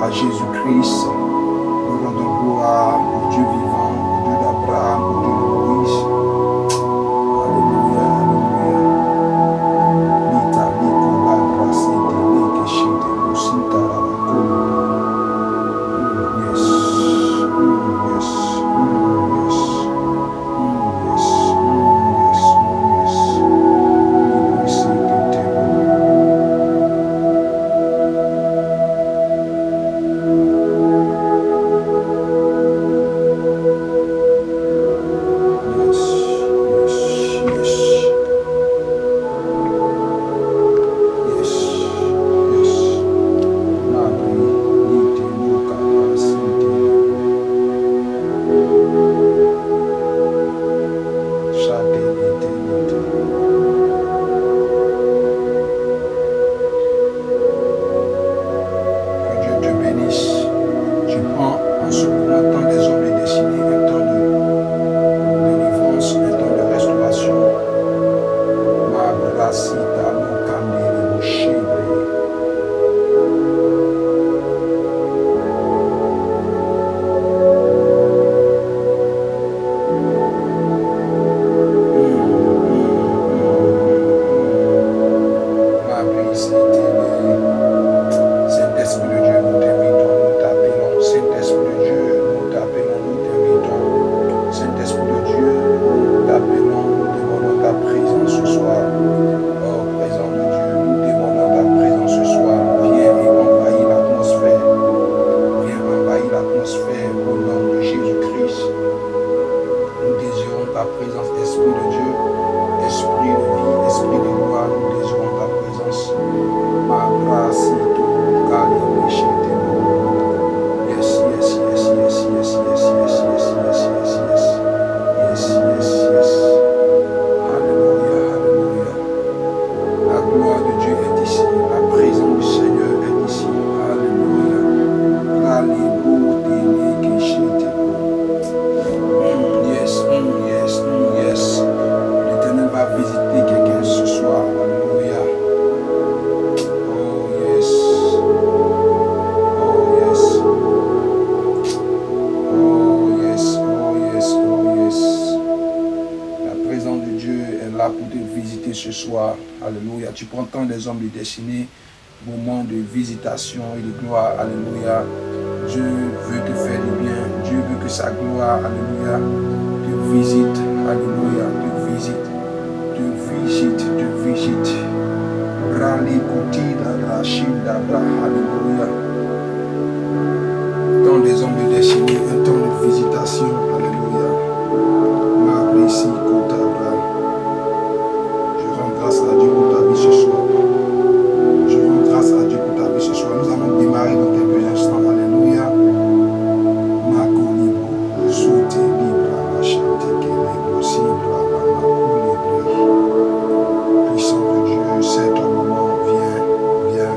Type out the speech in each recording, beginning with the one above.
à Jésus-Christ. Nous rendons gloire au Dieu vivant, au Dieu d'Abraham, au Dieu de Moïse. Alléluia, alléluia. Lita, liko, labra, sete, leke, shite, kusita, rabakolo. Yes, yes, yes, yes, libre, sete, tebo. Ce soir, alléluia, tu prends tant des hommes de destinée, moment de visitation et de gloire, alléluia. Dieu veut te faire du bien, Dieu veut que sa gloire, alléluia, te visite, alléluia, te visite, te visite, te visite. Rali kouti da rachid da bra, alléluia. Tant des hommes de destinée, un temps de visitation, alléluia. Ma précis kouta bra. Grâce à Dieu pour ta vie ce soir. Je rends grâce à Dieu pour ta vie ce soir. Nous allons démarrer dans quelques instants. Alléluia. Mako libre, sauter libre, chanter libre, cible, mako libre. Puissant de Dieu, c'est ton moment. Viens, viens,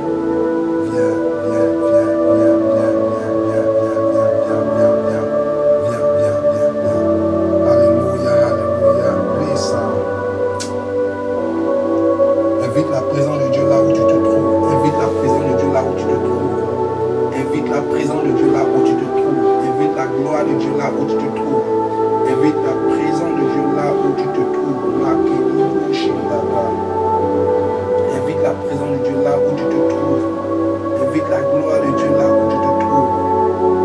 viens, viens, viens, viens, viens, viens, viens, viens, viens, viens, viens, viens, viens, viens, viens. Alléluia, alléluia. Puissant. Invite la présence de Dieu là où tu te trouves. Invite la présence de Dieu là où tu te trouves. Invite la présence de Dieu là où tu te trouves. Invite la gloire de Dieu là où tu te trouves. Invite la présence de Dieu là où tu te trouves. Invite la présence de Dieu là où tu te trouves. Invite la gloire de Dieu là où tu te trouves.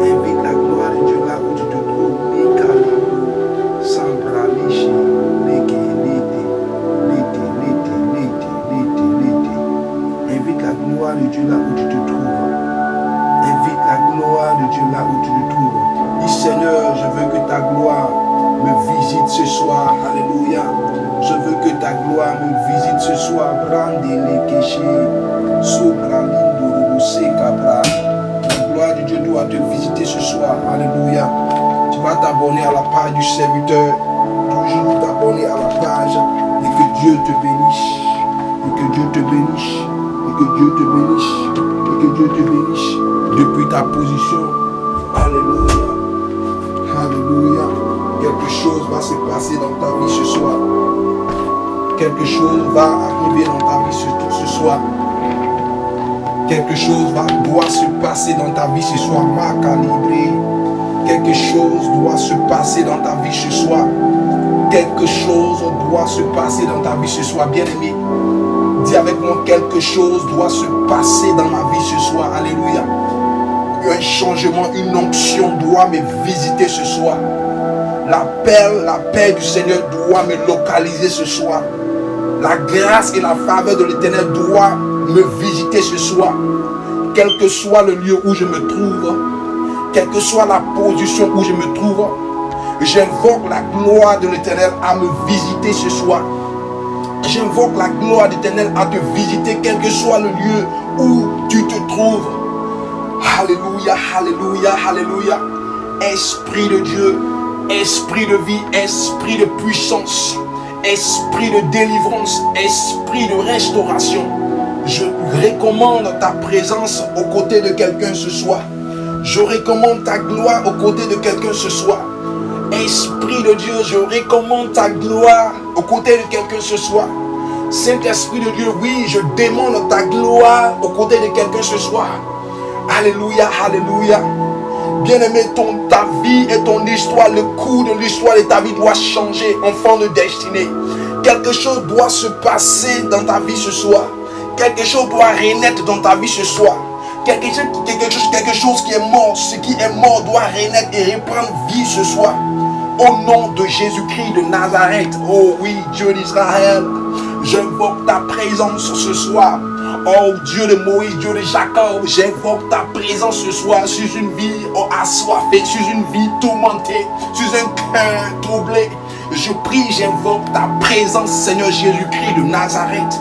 Invite la gloire de Dieu là où tu te trouves. Invite la gloire de Dieu là où tu te trouves. Invite la gloire de Dieu là où tu te trouves. Dis Seigneur, je veux que ta gloire me visite ce soir. Alléluia. Je veux que ta gloire me visite ce soir. La gloire de Dieu doit te visiter ce soir. Alléluia. Tu vas t'abonner à la page du serviteur. Toujours t'abonner à la page. Et que Dieu te bénisse. Et que Dieu te bénisse. Et que Dieu te bénisse. Et que Dieu te bénisse. Depuis ta position. Alléluia. Alléluia. Quelque chose va se passer dans ta vie ce soir. Quelque chose va arriver dans ta vie ce soir. Quelque chose doit se passer passer dans ta vie ce soir. Ma calibré. Quelque chose doit se passer dans ta vie ce soir. Quelque chose doit se passer dans ta vie ce soir, bien-aimé. Dis avec moi, quelque chose doit se passer dans ma vie ce soir. Alléluia. Un changement, une onction doit me visiter ce soir. La paix du Seigneur doit me localiser ce soir. La grâce et la faveur de l'Éternel doit me visiter ce soir. Quel que soit le lieu où je me trouve, quelle que soit la position où je me trouve, j'invoque la gloire de l'Éternel à me visiter ce soir. J'invoque la gloire de l'Éternel à te visiter, quel que soit le lieu où tu te trouves. Alléluia, alléluia, alléluia. Esprit de Dieu, esprit de vie, esprit de puissance, esprit de délivrance, esprit de restauration. Je recommande ta présence aux côtés de quelqu'un ce soir. Je recommande ta gloire aux côtés de quelqu'un ce soir. Esprit de Dieu, je recommande ta gloire aux côtés de quelqu'un ce soir. Saint-Esprit de Dieu, oui, je demande ta gloire aux côtés de quelqu'un ce soir. Alléluia, alléluia. Bien-aimé, ta vie et ton histoire, le cours de l'histoire de ta vie doit changer, enfant de destinée. Quelque chose doit se passer dans ta vie ce soir. Quelque chose doit renaître dans ta vie ce soir. Quelque chose qui est mort, ce qui est mort doit renaître et reprendre vie ce soir. Au nom de Jésus-Christ de Nazareth, oh oui, Dieu d'Israël, j'invoque ta présence ce soir. Oh Dieu de Moïse, Dieu de Jacob, j'invoque ta présence ce soir sur une vie assoiffée, sur une vie tourmentée, sur un cœur troublé. Je prie, j'invoque ta présence, Seigneur Jésus-Christ de Nazareth.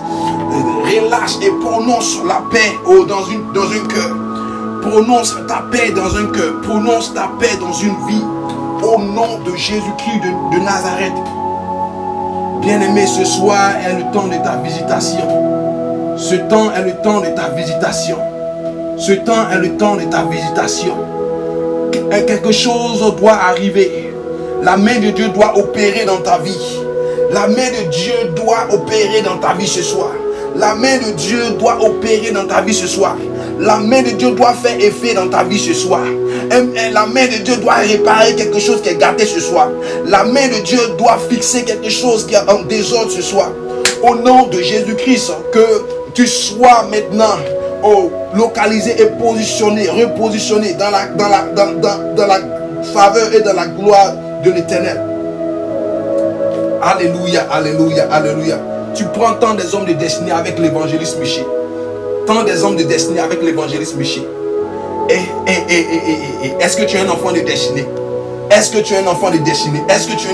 Relâche et prononce la paix dans un cœur. Prononce ta paix dans un cœur. Prononce ta paix dans une vie. Au nom de Jésus-Christ de Nazareth. Bien-aimé, ce soir est le temps de ta visitation. Ce temps est le temps de ta visitation. Ce temps est le temps de ta visitation. Quelque chose doit arriver. La main de Dieu doit opérer dans ta vie. La main de Dieu doit opérer dans ta vie ce soir. La main de Dieu doit opérer dans ta vie ce soir. La main de Dieu doit faire effet dans ta vie ce soir. La main de Dieu doit réparer quelque chose qui est gâté ce soir. La main de Dieu doit fixer quelque chose qui est en désordre ce soir. Au nom de Jésus-Christ, que tu sois maintenant localisé et positionné, repositionné dans la faveur et dans la gloire de l'Éternel. Alléluia, alléluia, alléluia. Tu prends tant des hommes de destinée avec l'évangéliste Miché. Tant des hommes de destinée avec l'évangéliste Miché. Est-ce que tu es un enfant de destinée? Est-ce que tu es un enfant de destinée? Est-ce que tu es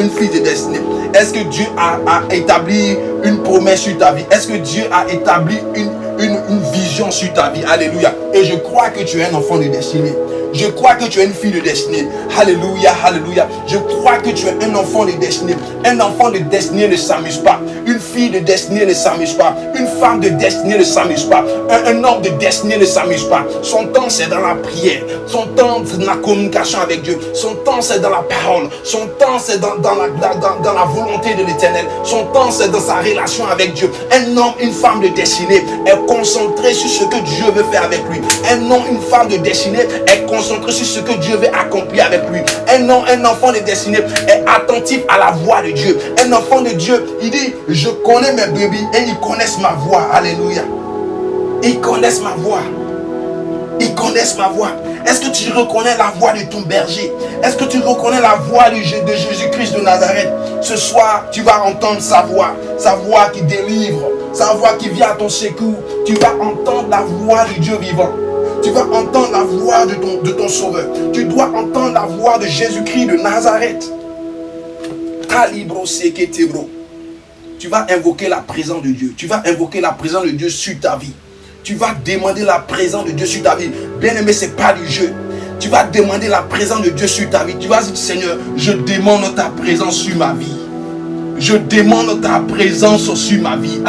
une fille de destinée? Est-ce que Dieu a établi une promesse sur ta vie? Est-ce que Dieu a établi une vision sur ta vie? Alléluia. Et je crois que tu es un enfant de destinée. Je crois que tu es une fille de destinée. Alléluia, alléluia. Je crois que tu es un enfant de destinée. Un enfant de destinée ne s'amuse pas. Une fille de destinée ne s'amuse pas. Une femme de destinée ne s'amuse pas. Un homme de destinée ne s'amuse pas. Son temps, c'est dans la prière. Son temps, c'est dans la communication avec Dieu. Son temps, c'est dans la parole. Son temps, c'est dans la volonté de l'Éternel. Son temps, c'est dans sa relation avec Dieu. Un homme, une femme de destinée est concentré sur ce que Dieu veut faire avec lui. Un homme, une femme de destinée est concentré sur ce que Dieu veut accomplir avec lui. Un enfant de destinée est attentif à la voix de Dieu. Un enfant de Dieu, il dit, je connais mes brebis et ils connaissent ma voix. Alléluia. Ils connaissent ma voix. Ils connaissent ma voix. Est-ce que tu reconnais la voix de ton berger? Est-ce que tu reconnais la voix de Jésus-Christ de Nazareth? Ce soir, tu vas entendre sa voix qui délivre, sa voix qui vient à ton secours. Tu vas entendre la voix de Dieu vivant. Tu vas entendre la voix de ton sauveur. Tu dois entendre la voix de Jésus-Christ de Nazareth. Tu vas invoquer la présence de Dieu. Tu vas invoquer la présence de Dieu sur ta vie. Tu vas demander la présence de Dieu sur ta vie. Bien-aimé, ce n'est pas du jeu. Tu vas demander la présence de Dieu sur ta vie. Tu vas dire, Seigneur, je demande ta présence sur ma vie. Je demande ta présence sur ma vie.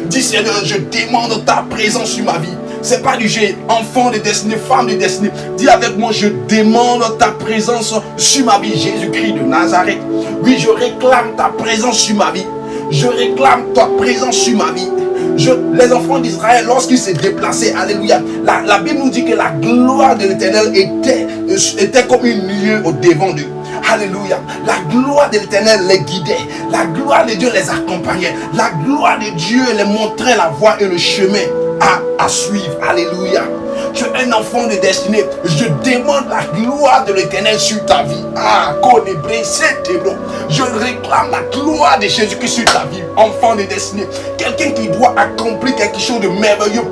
Dis Seigneur, je demande ta présence sur ma vie. C'est pas du jeu. Enfant de destinée, femme de destinée. Dis avec moi, je demande ta présence sur ma vie. Jésus-Christ de Nazareth. Oui, je réclame ta présence sur ma vie. Je réclame ta présence sur ma vie. Les enfants d'Israël, lorsqu'ils se déplaçaient, alléluia, la Bible nous dit que la gloire de l'Éternel était comme une nuée au devant d'eux. Alléluia. La gloire de l'Éternel les guidait. La gloire de Dieu les accompagnait. La gloire de Dieu les montrait la voie et le chemin à suivre. Alléluia. Tu es un enfant de destinée. Je demande la gloire de l'Éternel sur ta vie. Je réclame la gloire de Jésus-Christ sur ta vie. Enfant de destinée. Quelqu'un qui doit accomplir quelque chose de merveilleux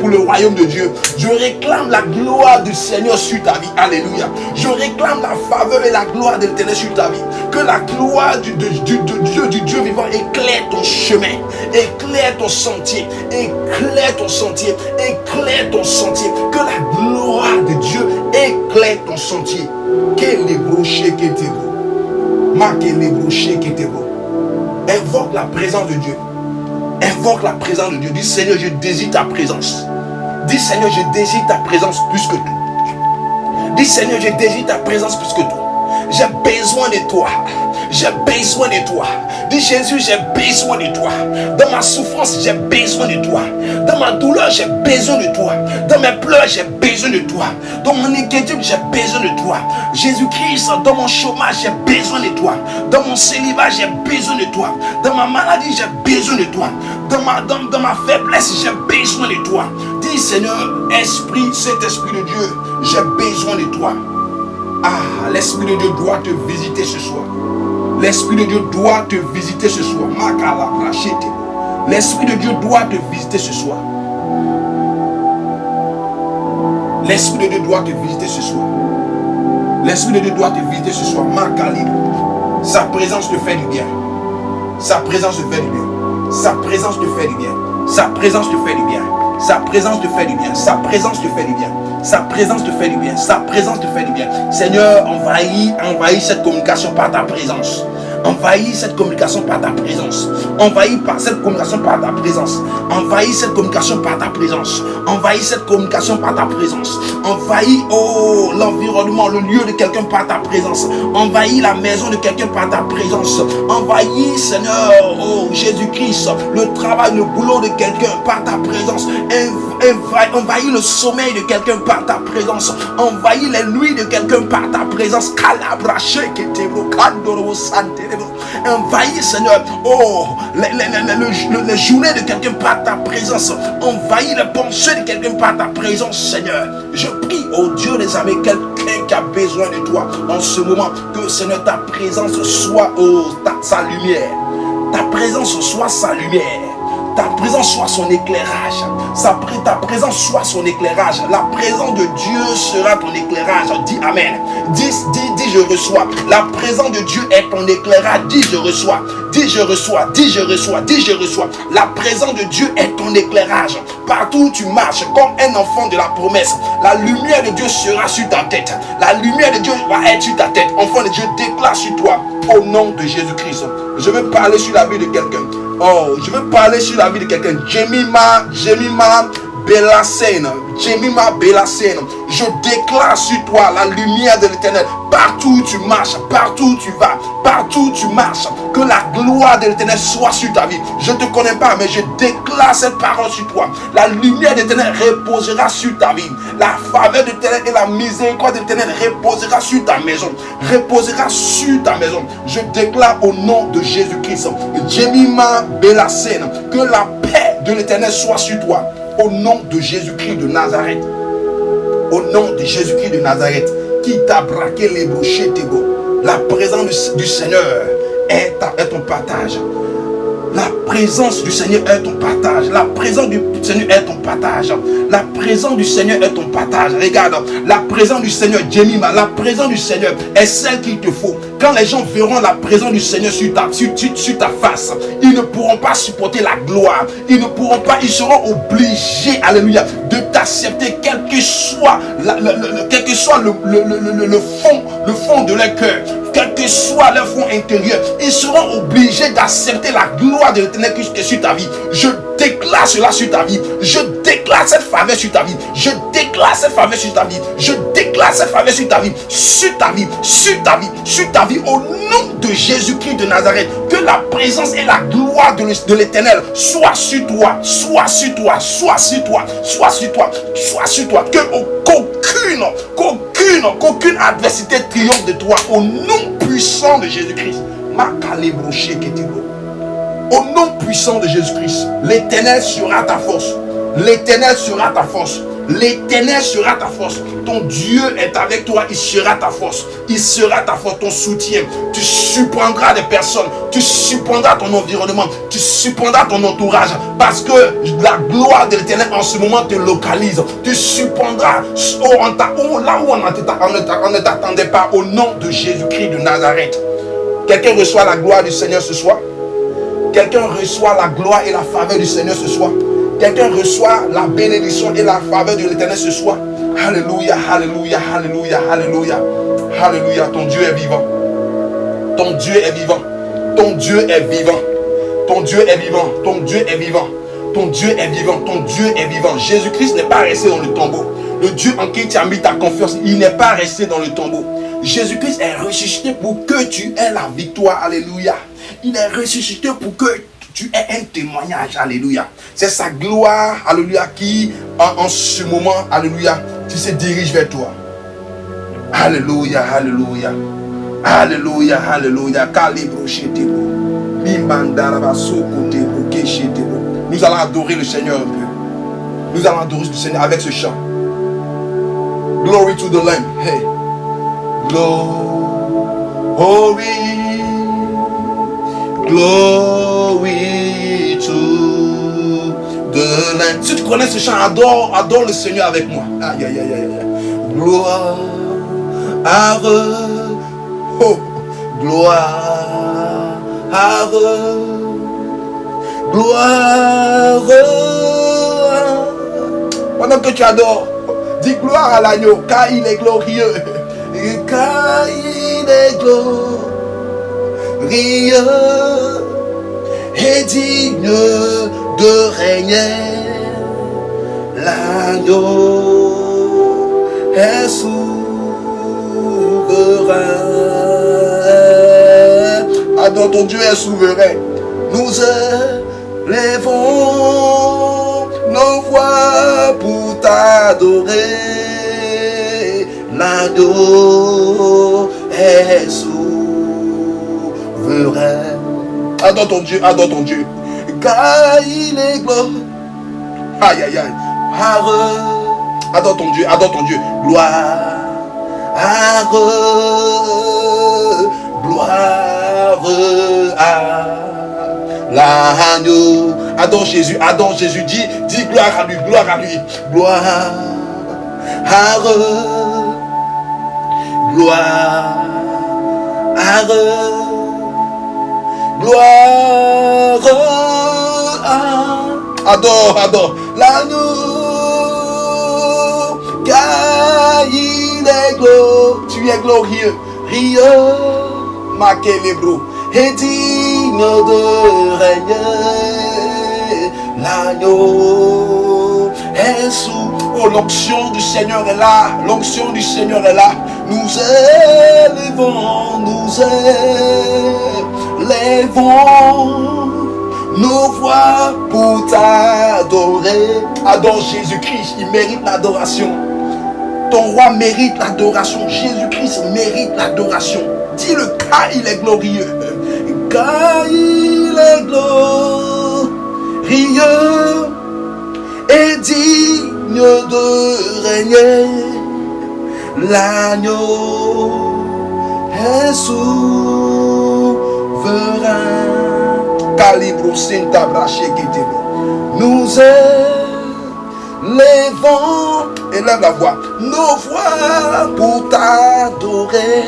pour le royaume de Dieu. Je réclame la gloire du Seigneur sur ta vie. Alléluia. Je réclame la faveur et la gloire de l'Éternel sur ta vie. Que la gloire du Dieu vivant éclaire ton chemin. Éclaire ton sentier. Éclaire ton sentier. Éclaire ton sentier. Que la gloire de Dieu éclaire ton sentier. Quel est broché qui était beau. Quel est broché qui était beau. Invoque la présence de Dieu. Invoque la présence de Dieu. Dis Seigneur, je désire ta présence. Dis Seigneur, je désire ta présence plus que tout. Dis Seigneur, je désire ta présence plus que tout. J'ai besoin de toi. J'ai besoin de toi. Dis Jésus, j'ai besoin de toi. Dans ma souffrance, j'ai besoin de toi. Dans ma douleur, j'ai besoin de toi. Dans mes pleurs, j'ai besoin de toi. Dans mon inquiétude, j'ai besoin de toi. Jésus-Christ, dans mon chômage, j'ai besoin de toi. Dans mon célibat, j'ai besoin de toi. Dans ma maladie, j'ai besoin de toi. Dans ma faiblesse, j'ai besoin de toi. Dis Seigneur, Esprit, Saint-Esprit de Dieu, j'ai besoin de toi. Ah, l'Esprit de Dieu doit te visiter ce soir. L'Esprit de Dieu doit te visiter ce soir. L'Esprit de Dieu doit te visiter ce soir. L'Esprit de Dieu doit te visiter ce soir. L'Esprit de Dieu doit te visiter ce soir. Sa présence te fait du bien. Sa présence te fait du bien. Sa présence te fait du bien. Sa présence te fait du bien. Sa présence te fait du bien. Sa présence te fait du bien. Sa présence te fait du bien. Sa présence te fait du bien. Seigneur, envahis cette communication par ta présence. Envahis cette communication par ta présence. Envahis par cette communication par ta présence. Envahis cette communication par ta présence. Envahis cette communication par ta présence. Envahis, oh, l'environnement, le lieu de quelqu'un par ta présence. Envahis la maison de quelqu'un par ta présence. Envahis, Seigneur, oh, Jésus-Christ, le travail, le boulot de quelqu'un par ta présence. Envahis le sommeil de quelqu'un par ta présence. Envahis les nuits de quelqu'un par ta présence. Envahis, Seigneur, oh, les journées de quelqu'un par ta présence. Envahis les pensées de quelqu'un par ta présence, Seigneur. Je prie, oh Dieu des armées, quelqu'un qui a besoin de toi en ce moment, que Seigneur, ta présence soit sa lumière. Ta présence soit sa lumière. Ta présence soit son éclairage. Ta présence soit son éclairage. La présence de Dieu sera ton éclairage. Dis Amen. Dis je reçois. La présence de Dieu est ton éclairage. Dis je reçois. Dis je reçois. Dis je reçois. Dis je reçois. La présence de Dieu est ton éclairage. Partout où tu marches comme un enfant de la promesse, la lumière de Dieu sera sur ta tête. La lumière de Dieu va être sur ta tête. Enfant de Dieu, déclare sur toi au nom de Jésus-Christ. Je veux parler sur la vie de quelqu'un. Oh, je veux parler sur la vie de quelqu'un. Jemima Belasène. Je déclare sur toi la lumière de l'Éternel. Partout où tu marches, partout où tu vas, partout où tu marches, que la gloire de l'Éternel soit sur ta vie. Je ne te connais pas, mais je déclare cette parole sur toi. La lumière de l'Éternel reposera sur ta vie. La faveur de l'Éternel et la miséricorde de l'Éternel reposera sur ta maison. Reposera sur ta maison. Je déclare au nom de Jésus-Christ, Jemima Belasène, que la paix de l'Éternel soit sur toi. Au nom de Jésus-Christ de Nazareth. Au nom de Jésus-Christ de Nazareth. Qui t'a braqué les bouchers Tego. La présence du Seigneur est ton partage. La présence du Seigneur est ton partage. La présence du Seigneur est ton partage. La présence du Seigneur est ton partage. Regarde, la présence du Seigneur, Jemima, la présence du Seigneur est celle qu'il te faut. Quand les gens verront la présence du Seigneur sur ta face, ils ne pourront pas supporter la gloire. Ils ne pourront pas, ils seront obligés, alléluia, de t'accepter quel que soit le fond de leur cœur. Quel que soit leur fond intérieur, ils seront obligés d'accepter la gloire de l'Éternel qui est sur ta vie. Je déclare cela sur ta vie. Je déclare cette faveur sur ta vie. Je déclare cette faveur sur ta vie. Je déclare cette faveur sur ta vie. Sur ta vie. Sur ta vie. Sur ta vie. Au nom de Jésus-Christ de Nazareth. Que la présence et la gloire de l'Éternel soit sur toi. Soit sur toi. Soit sur toi. Soit sur toi. Soit sur toi. Que qu'aucune adversité triomphe de toi. Au nom puissant de Jésus-Christ. Au nom puissant de Jésus-Christ, l'Éternel sera ta force. L'Éternel sera ta force. L'Éternel sera ta force. Ton Dieu est avec toi, il sera ta force. Il sera ta force, ton soutien. Tu surprendras des personnes. Tu surprendras ton environnement. Tu surprendras ton entourage. Parce que la gloire de l'Éternel en ce moment te localise. Tu surprendras là où on ne t'attendait pas. Au nom de Jésus-Christ de Nazareth. Quelqu'un reçoit la gloire du Seigneur ce soir? Quelqu'un reçoit la gloire et la faveur du Seigneur ce soir? Quelqu'un reçoit la bénédiction et la faveur de l'Éternel ce soir? Alléluia, alléluia, alléluia, alléluia. Alléluia, ton Dieu est vivant. Ton Dieu est vivant. Ton Dieu est vivant. Ton Dieu est vivant. Ton Dieu est vivant. Ton Dieu est vivant. Ton Dieu est vivant. Jésus-Christ n'est pas resté dans le tombeau. Le Dieu en qui tu as mis ta confiance, il n'est pas resté dans le tombeau. Jésus-Christ est ressuscité pour que tu aies la victoire. Alléluia. Il est ressuscité pour que tu aies un témoignage. Alléluia. C'est sa gloire. Alléluia. Qui en ce moment, alléluia, tu se diriges vers toi. Alléluia. Alléluia. Alléluia. Alléluia. Nous allons adorer le Seigneur un peu. Nous allons adorer le Seigneur avec ce chant. Glory to the Lamb. Hey. Glory. Glory to the Lamb. Si tu connais ce chant, adore le Seigneur avec moi. Aïe, aïe, aïe, aïe. Gloire. Oh. Gloire. Gloire. Pendant que tu adores, dis gloire à l'agneau, car il est glorieux. Car il est glorieux et digne de régner. L'agneau est souverain. Adore, ton Dieu est souverain. Nous élevons nos voix pour t'adorer. L'agneau est souverain. Adore ton Dieu, adore ton Dieu. Car il est glorieux. Aïe, aïe, aïe. Adore ton Dieu, adore ton Dieu. Gloire. Gloire à l'agneau. Adore Jésus, adore Jésus. Dis gloire à lui, gloire à lui. Gloire. Gloire. Gloire. Adore l'agneau. Car il est glorieux. Tu es glorieux. Rieux. Makelebro. Et digne de régner. L'agneau est sous. Oh, l'onction du Seigneur est là. L'onction du Seigneur est là. Nous élevons nos voix pour t'adorer. Adore Jésus-Christ, il mérite l'adoration. Ton roi mérite l'adoration. Jésus-Christ mérite l'adoration. Dis-le, car il est glorieux. Car il est glorieux et digne de régner. L'agneau est souverain. Calibro Senta Bracheketebo. Nous élevons, élève la voix, nos voix pour t'adorer.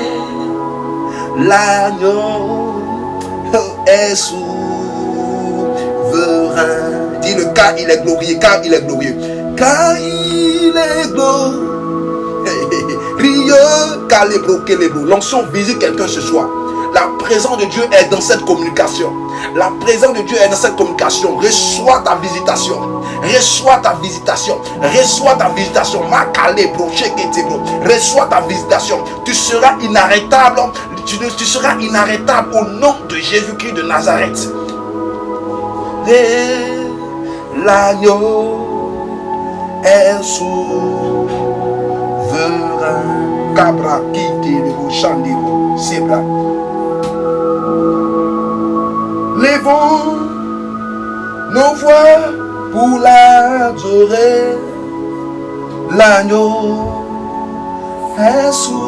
L'agneau est souverain. Dis-le, car il est glorieux, car il est glorieux. Car il est glorieux. L'onction visite quelqu'un ce soir. La présence de Dieu est dans cette communication. La présence de Dieu est dans cette communication. Reçois ta visitation. Reçois ta visitation. Reçois ta visitation. Reçois ta visitation. Tu seras inarrêtable. Tu seras inarrêtable au nom de Jésus-Christ de Nazareth. L'agneau est souverain. Cabra quitte le chandéo. C'est là. Levons nos voix pour l'adorer. L'agneau est souverain.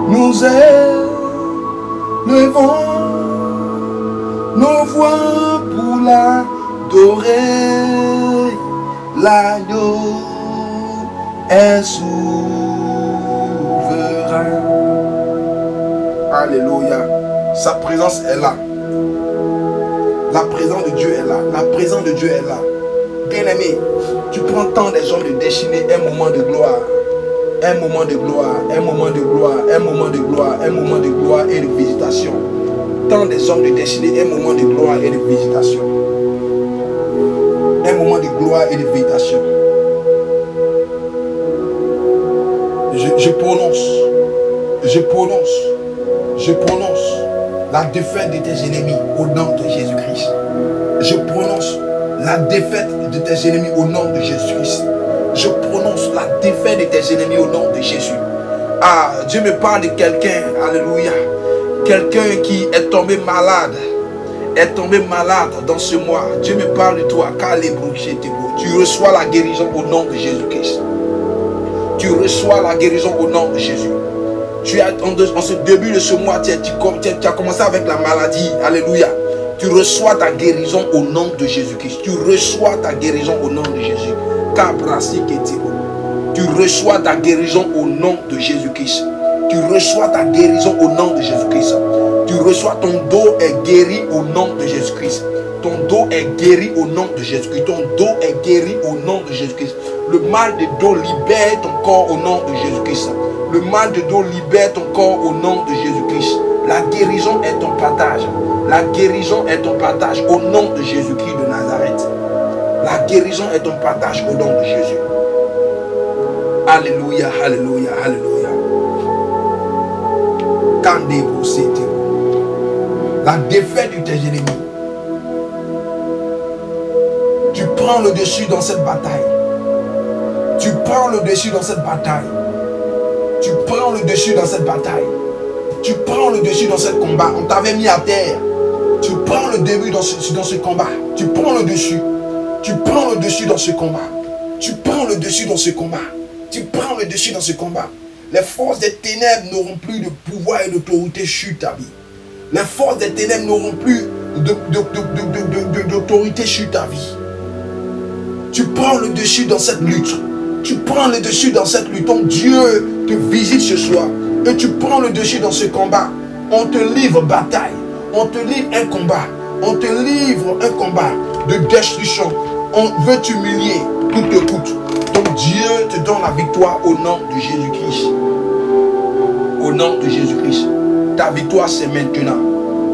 Nous élevons nos voix pour l'adorer. L'agneau est souverain. Alléluia. Sa présence est là. La présence de Dieu est là. La présence de Dieu est là. Bien-aimé, tu prends tant des hommes de destinée, un moment de gloire. Un moment de gloire, un moment de gloire, un moment de gloire, un moment de gloire et de visitation. Tant des hommes de destinée, un moment de gloire et de visitation. Un moment de gloire et de visitation. Je prononce la défaite de tes ennemis au nom de Jésus-Christ. Je prononce la défaite de tes ennemis au nom de Jésus-Christ. Je prononce la défaite de tes ennemis au nom de Jésus. Ah, Dieu me parle de quelqu'un, alléluia. Quelqu'un qui est tombé malade dans ce mois. Dieu me parle de toi, tu reçois la guérison au nom de Jésus-Christ. Tu reçois la guérison au nom de Jésus. Tu as, en ce début de ce mois, tu as commencé avec la maladie, alléluia. Tu reçois ta guérison au nom de Jésus-Christ. Tu reçois ta guérison au nom de Jésus. Tu reçois ta guérison au nom de Jésus-Christ. Tu reçois ta guérison au nom de Jésus-Christ. Tu reçois, ton dos est guéri au nom de Jésus-Christ. Ton dos est guéri au nom de Jésus-Christ. Ton dos est guéri au nom de Jésus-Christ. Le mal de dos libère ton corps au nom de Jésus-Christ. Le mal de dos libère ton corps au nom de Jésus-Christ. La guérison est ton partage. La guérison est ton partage au nom de Jésus-Christ de Nazareth. La guérison est ton partage au nom de Jésus. Alléluia, alléluia, alléluia. La défaite de tes ennemis. Tu prends le dessus dans cette bataille. Tu prends le dessus dans cette bataille. Tu prends le dessus dans cette bataille. Tu prends le dessus dans ce combat. On t'avait mis à terre. Tu prends le début dans ce combat. Tu prends le dessus. Tu prends le dessus dans ce combat. Tu prends le dessus dans ce combat. Tu prends le dessus dans ce combat. Les forces des ténèbres n'auront plus de pouvoir et d'autorité sur ta vie. Les forces des ténèbres n'auront plus d'autorité sur ta vie. Tu prends le dessus dans cette lutte. Tu prends le dessus dans cette lutte. Ton Dieu te visite ce soir. Et tu prends le dessus dans ce combat. On te livre bataille. On te livre un combat. On te livre un combat de destruction. On veut t'humilier coûte que coûte. Ton Dieu te donne la victoire au nom de Jésus-Christ. Au nom de Jésus-Christ. Ta victoire c'est maintenant.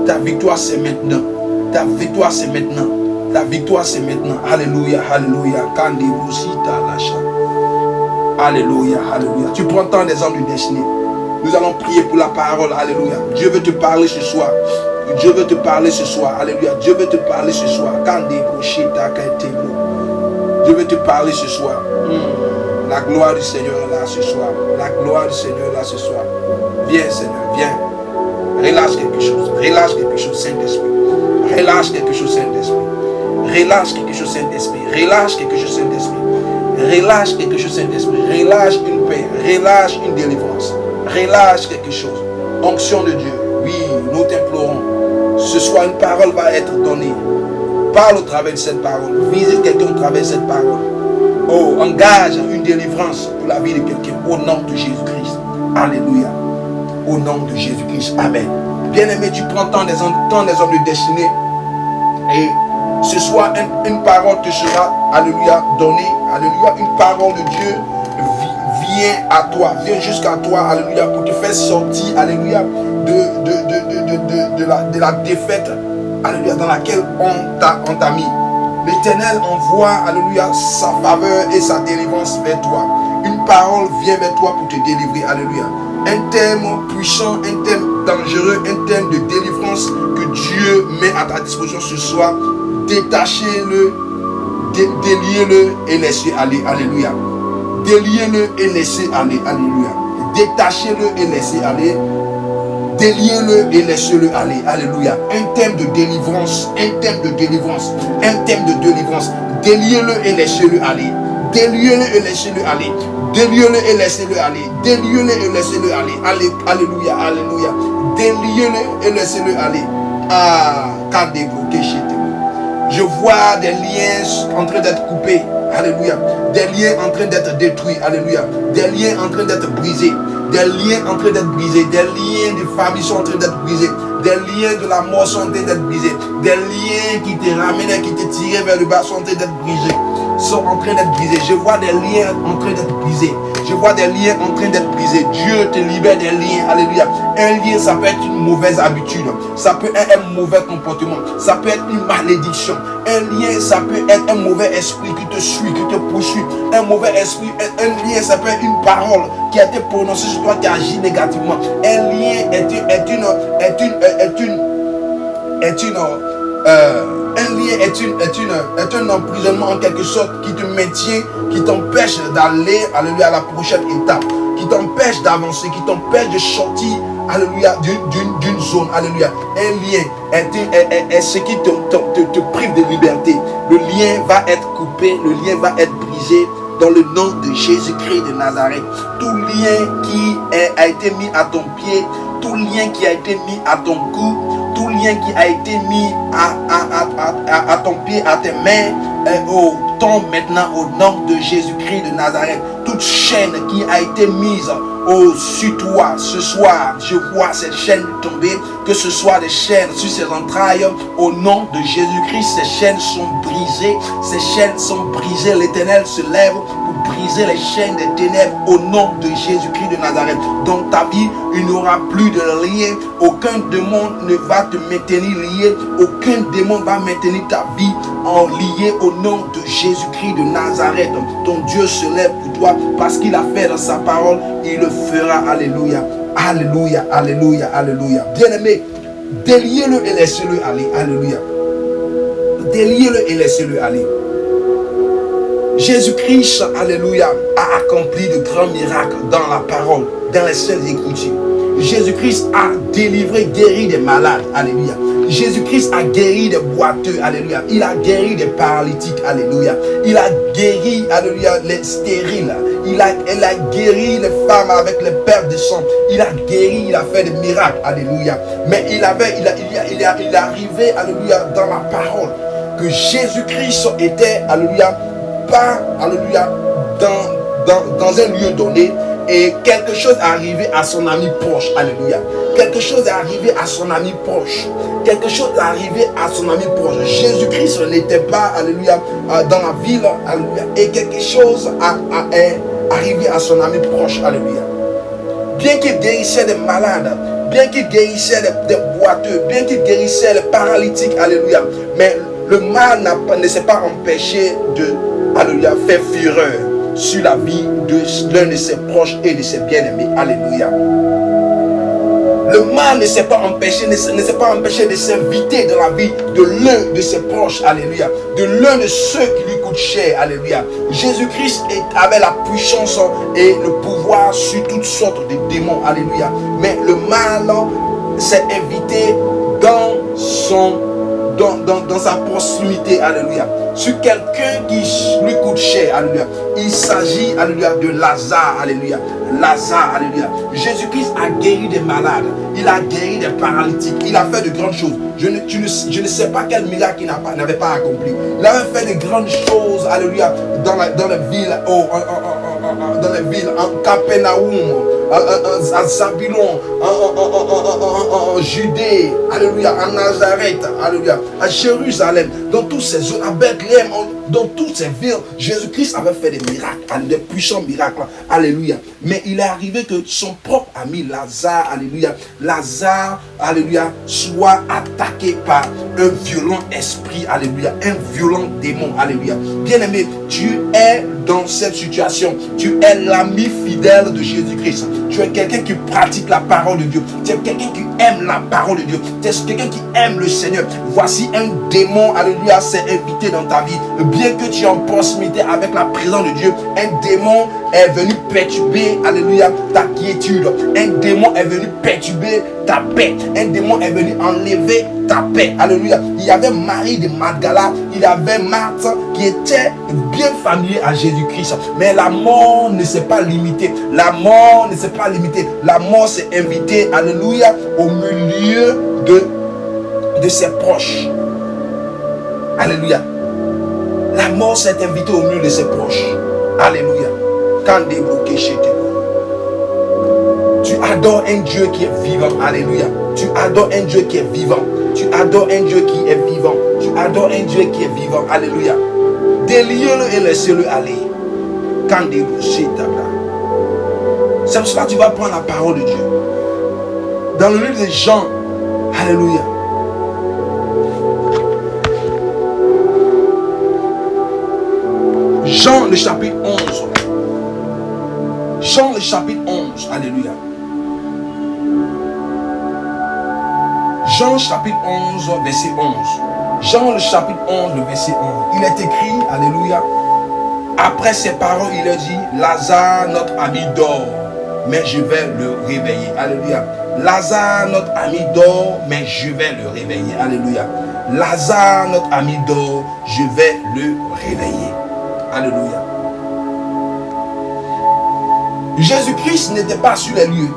Ta victoire c'est maintenant. Ta victoire c'est maintenant. Ta victoire c'est maintenant. Alléluia, alléluia. Alléluia, alléluia. Tu prends tant des hommes de destinée. Nous allons prier pour la parole. Alléluia. Dieu veut te parler ce soir. Dieu veut te parler ce soir. Alléluia. Dieu veut te parler ce soir. Dieu veut te parler ce soir. La gloire du Seigneur est là ce soir. La gloire du Seigneur est là ce soir. Viens Seigneur, viens. Relâche quelque chose. Relâche quelque chose, Saint-Esprit. Relâche quelque chose, Saint-Esprit. Relâche quelque chose, Saint-Esprit. Relâche quelque chose, Saint-Esprit. Relâche quelque chose, Saint-Esprit. Relâche une paix. Relâche une délivrance. Relâche quelque chose. Onction de Dieu. Oui, nous t'implorons. Ce soir, une parole va être donnée. Parle au travers de cette parole. Visite quelqu'un au travers de cette parole. Oh, engage une délivrance pour la vie de quelqu'un. Au nom de Jésus-Christ. Alléluia. Au nom de Jésus-Christ. Amen. Bien-aimé, tu prends tant des hommes de destinée. Et ce soir, une parole te sera, alléluia, donnée. Alléluia. Une parole de Dieu vient à toi, vient jusqu'à toi, alléluia, pour te faire sortir, alléluia, de la défaite, alléluia, dans laquelle on t'a mis. L'Éternel envoie, alléluia, sa faveur et sa délivrance vers toi. Une parole vient vers toi pour te délivrer, alléluia. Un terme puissant, un terme dangereux, un terme de délivrance que Dieu met à ta disposition ce soir. Détachez-le, déliez-le et laissez aller, alléluia. Déliez-le et laissez aller, alléluia. Détachez-le et laissez aller. Déliez-le et laissez-le aller, alléluia. Un thème de délivrance, un thème de délivrance, un thème de délivrance. Déliez-le et laissez-le aller. Déliez-le et laissez-le aller. Déliez-le et laissez-le aller. Déliez-le et laissez-le aller. Alléluia, alléluia. Déliez-le et laissez-le aller. Ah, quand débloqué chez toi. Je vois des liens en train d'être coupés. Alléluia. Des liens en train d'être détruits. Alléluia. Des liens en train d'être brisés. Des liens en train d'être brisés. Des liens de famille sont en train d'être brisés. Des liens de la mort sont en train d'être brisés. Des liens qui te ramenaient, qui te tiraient vers le bas sont en train d'être brisés. Sont en train d'être brisés. Je vois des liens en train d'être brisés. Je vois des liens en train d'être brisés. Dieu te libère des liens. Alléluia. Un lien, ça peut être une mauvaise habitude. Ça peut être un mauvais comportement. Ça peut être une malédiction. Un lien, ça peut être un mauvais esprit qui te suit, qui te poursuit. Un mauvais esprit, un lien, ça peut être une parole qui a été prononcée sur toi, qui agit négativement. Un lien est un emprisonnement en quelque sorte qui te maintient, qui t'empêche d'aller, alléluia, à la prochaine étape, qui t'empêche d'avancer, qui t'empêche de sortir, alléluia, d'une zone, alléluia. Un lien est ce qui te prive de liberté. Le lien va être coupé, le lien va être brisé dans le nom de Jésus-Christ de Nazareth. Tout lien qui a été mis à ton pied, tout lien qui a été mis à ton cou, tout lien qui a été mis à ton pied, à tes mains, tombe maintenant au nom de Jésus-Christ de Nazareth. Toute chaîne qui a été mise sur toi ce soir, je vois cette chaîne tomber, que ce soit des chaînes sur ses entrailles, au nom de Jésus-Christ, ces chaînes sont brisées, ces chaînes sont brisées. L'Éternel se lève pour briser les chaînes des ténèbres au nom de Jésus-Christ de Nazareth. Dans ta vie, il n'y aura plus de lien, aucun démon ne va te maintenir lié, aucun démon va maintenir ta vie en lié au nom de Jésus-Christ de Nazareth. Ton Dieu se lève pour toi parce qu'il a fait dans sa parole, il le fera. Alléluia, alléluia, alléluia, alléluia. Bien-aimé, déliez-le et laissez-le aller. Alléluia. Déliez-le et laissez-le aller. Jésus-Christ, alléluia, a accompli de grands miracles dans la parole, dans les Saintes Écritures. Jésus-Christ a délivré, guéri des malades. Alléluia. Jésus-Christ a guéri des boiteux. Alléluia. Il a guéri des paralytiques. Alléluia. Il a guéri, alléluia, les stériles. Il a guéri les femmes avec les pertes de sang. Il a guéri, il a fait des miracles. Alléluia. Mais il est arrivé, alléluia, dans la parole que Jésus-Christ était, alléluia, pas, alléluia, dans un lieu donné. Et quelque chose est arrivé à son ami proche. Alléluia. Quelque chose est arrivé à son ami proche. Quelque chose est arrivé à son ami proche. Jésus-Christ n'était pas, alléluia, dans la ville. Alléluia. Et quelque chose est arrivé à son ami proche. Alléluia. Bien qu'il guérissait des malades, bien qu'il guérissait des boiteux, bien qu'il guérissait les paralytiques. Alléluia. Mais le mal ne s'est pas empêché de, alléluia, faire fureur sur la vie de l'un de ses proches et de ses bien-aimés. Alléluia. Le mal ne s'est pas empêché, de s'inviter dans la vie de l'un de ses proches. Alléluia. De l'un de ceux qui lui coûtent cher. Alléluia. Jésus-Christ avait la puissance et le pouvoir sur toutes sortes de démons. Alléluia. Mais le mal s'est invité dans sa proximité. Alléluia. Sur quelqu'un qui lui coûte cher. Alléluia. Il s'agit, alléluia, de Lazare. Alléluia. Lazare. Alléluia. Jésus-Christ a guéri des malades. Il a guéri des paralytiques. Il a fait de grandes choses. Je ne sais pas quel miracle il n'avait pas accompli. Il avait fait de grandes choses. Alléluia. Dans les villes. Dans les villes. En Capernaum. À Zabulon. En Judée. Alléluia. En Nazareth. Alléluia. À Jérusalem. dans toutes ces zones, à Bethléem, dans toutes ces villes, Jésus-Christ avait fait des miracles, des puissants miracles. Alléluia. Mais il est arrivé que son propre ami Lazare, alléluia, soit attaqué par un violent esprit, alléluia, un violent démon, alléluia. Bien-aimé, tu es dans cette situation, tu es l'ami fidèle de Jésus-Christ, tu es quelqu'un qui pratique la parole de Dieu, tu es quelqu'un qui aime la parole de Dieu, tu es quelqu'un qui aime le Seigneur. Voici un démon, alléluia, s'est invité dans ta vie. Bien que tu es en proximité avec la présence de Dieu, un démon est venu perturber, alléluia, ta quiétude. Un démon est venu perturber ta paix. Un démon est venu enlever ta paix. Alléluia. Il y avait Marie de Magdala, il y avait Marthe qui était bien familier à Jésus-Christ. Mais la mort ne s'est pas limitée. La mort ne s'est pas limitée. La mort s'est invitée, alléluia, au milieu de ses proches. Alléluia. La mort s'est invitée au milieu de ses proches. Alléluia. Quand débloqué chez toi. Tu adores un Dieu qui est vivant. Alléluia. Tu adores un Dieu qui est vivant. Tu adores un Dieu qui est vivant. Tu adores un Dieu qui est vivant. Alléluia. Déliez-le et laissez-le aller. Quand débloqué ta là. C'est pour cela que tu vas prendre la parole de Dieu. Dans le livre de Jean. Alléluia. Jean le chapitre 11. Jean le chapitre 11. Alléluia. Jean chapitre 11 verset 11. Jean le chapitre 11 le verset 11. Il est écrit, alléluia. Après ces paroles, il a dit, Lazare notre ami dort, mais je vais le réveiller. Alléluia. Lazare notre ami dort, mais je vais le réveiller. Alléluia. Lazare notre ami dort, je vais le réveiller. Alléluia. Jésus-Christ n'était pas sur les lieux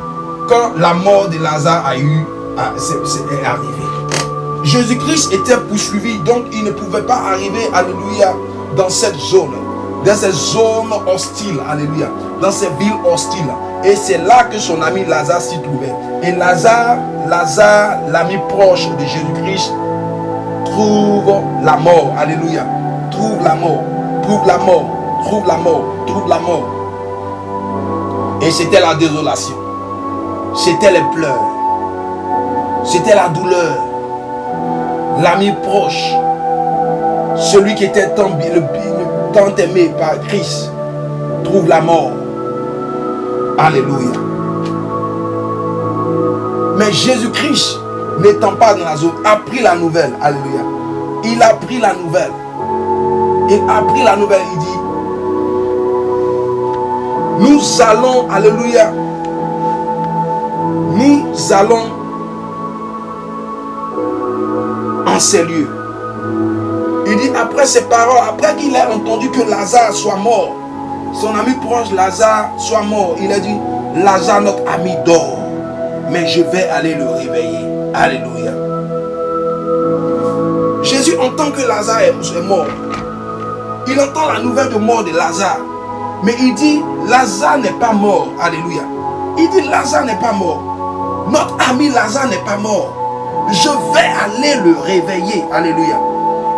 quand la mort de Lazare est arrivée. Jésus-Christ était poursuivi, donc il ne pouvait pas arriver, alléluia, dans cette zone hostile, alléluia, dans ces villes hostiles. Et c'est là que son ami Lazare s'y trouvait. Et Lazare, l'ami proche de Jésus-Christ, trouve la mort, alléluia, trouve la mort. Trouve la mort, trouve la mort, trouve la mort. Et c'était la désolation. C'était les pleurs. C'était la douleur. L'ami proche. Celui qui était tant aimé par Christ. Trouve la mort. Alléluia. Mais Jésus-Christ, n'étant pas dans la zone, a pris la nouvelle. Alléluia. Il a pris la nouvelle. Il a pris la nouvelle, il dit, nous allons, alléluia, nous allons en ces lieux. Il dit, après ces paroles, après qu'il ait entendu que Lazare soit mort, son ami proche Lazare soit mort, il a dit, Lazare notre ami dort, mais je vais aller le réveiller. Alléluia. Jésus entend que Lazare est mort. Il entend la nouvelle de mort de Lazare. Mais il dit, Lazare n'est pas mort. Alléluia. Il dit, Lazare n'est pas mort. Notre ami Lazare n'est pas mort. Je vais aller le réveiller. Alléluia.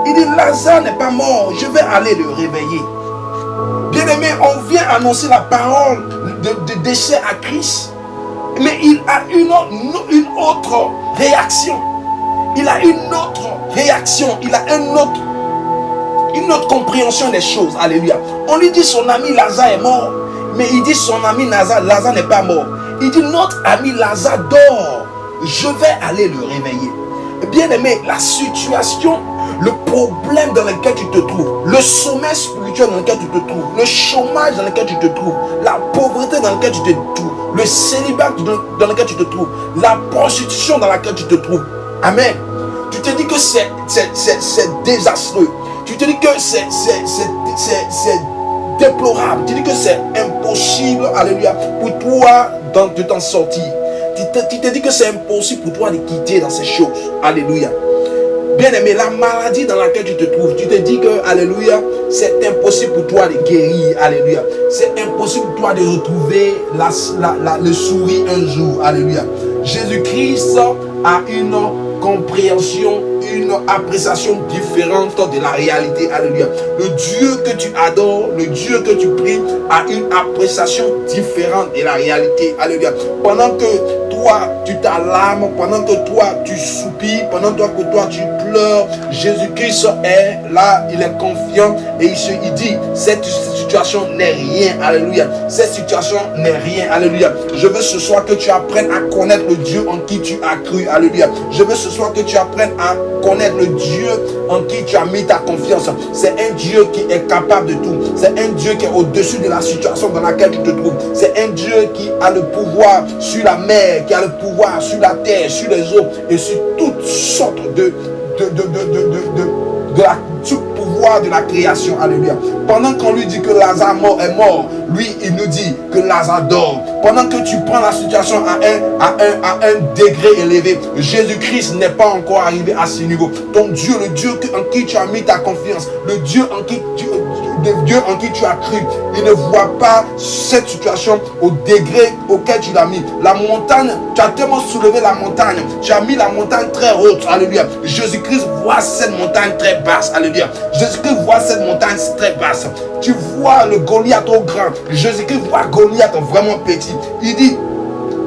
Il dit, Lazare n'est pas mort. Je vais aller le réveiller. Bien-aimé, on vient annoncer la parole de décès à Christ. Mais il a une autre réaction. Il a une autre réaction. Il a une autre compréhension des choses. Alléluia. On lui dit son ami Lazare est mort. Mais il dit son ami Lazare n'est pas mort. Il dit notre ami Lazare dort. Je vais aller le réveiller. Bien-aimé, la situation, le problème dans lequel tu te trouves, le sommeil spirituel dans lequel tu te trouves, le chômage dans lequel tu te trouves, la pauvreté dans laquelle tu te trouves, le célibat dans lequel tu te trouves, la prostitution dans laquelle tu te trouves. Amen. Tu te dis que c'est désastreux. Tu te dis que c'est déplorable. Tu te dis que c'est impossible, alléluia, pour toi de t'en sortir. Tu te dis que c'est impossible pour toi de quitter dans ces choses. Alléluia. Bien-aimé, la maladie dans laquelle tu te trouves, tu te dis que, alléluia, c'est impossible pour toi de guérir. Alléluia. C'est impossible pour toi de retrouver le sourire un jour. Alléluia. Jésus-Christ a une compréhension, une appréciation différente de la réalité. Alléluia. Le Dieu que tu adores, le Dieu que tu pries a une appréciation différente de la réalité. Alléluia. Pendant que toi tu t'alarmes, pendant que toi tu soupires, pendant que toi tu pleures, Jésus-Christ est là, il est confiant et il dit cette situation n'est rien. Alléluia. Cette situation n'est rien. Alléluia. Je veux ce soir que tu apprennes à connaître le Dieu en qui tu as cru. Alléluia. Je veux ce soir que tu apprennes à connaître le Dieu en qui tu as mis ta confiance. C'est un Dieu qui est capable de tout. C'est un Dieu qui est au-dessus de la situation dans laquelle tu te trouves. C'est un Dieu qui a le pouvoir sur la mer, qui a le pouvoir sur la terre, sur les eaux et sur toutes sortes de tout pouvoir de la création. Alléluia. Pendant qu'on lui dit que Lazare est mort, lui il nous dit que Lazare dort. Pendant que tu prends la situation à un degré élevé, Jésus-Christ n'est pas encore arrivé à ce niveau. Ton Dieu, le Dieu en qui tu as mis ta confiance, le Dieu en qui tu as cru, il ne voit pas cette situation au degré auquel tu l'as mis. La montagne, tu as tellement soulevé la montagne, tu as mis la montagne très haute. Alléluia. Jésus-Christ voit cette montagne très basse. Alléluia. Jésus-Christ voit cette montagne très basse. Tu vois le Goliath au grand. Jésus-Christ voit Goliath vraiment petit. Il dit,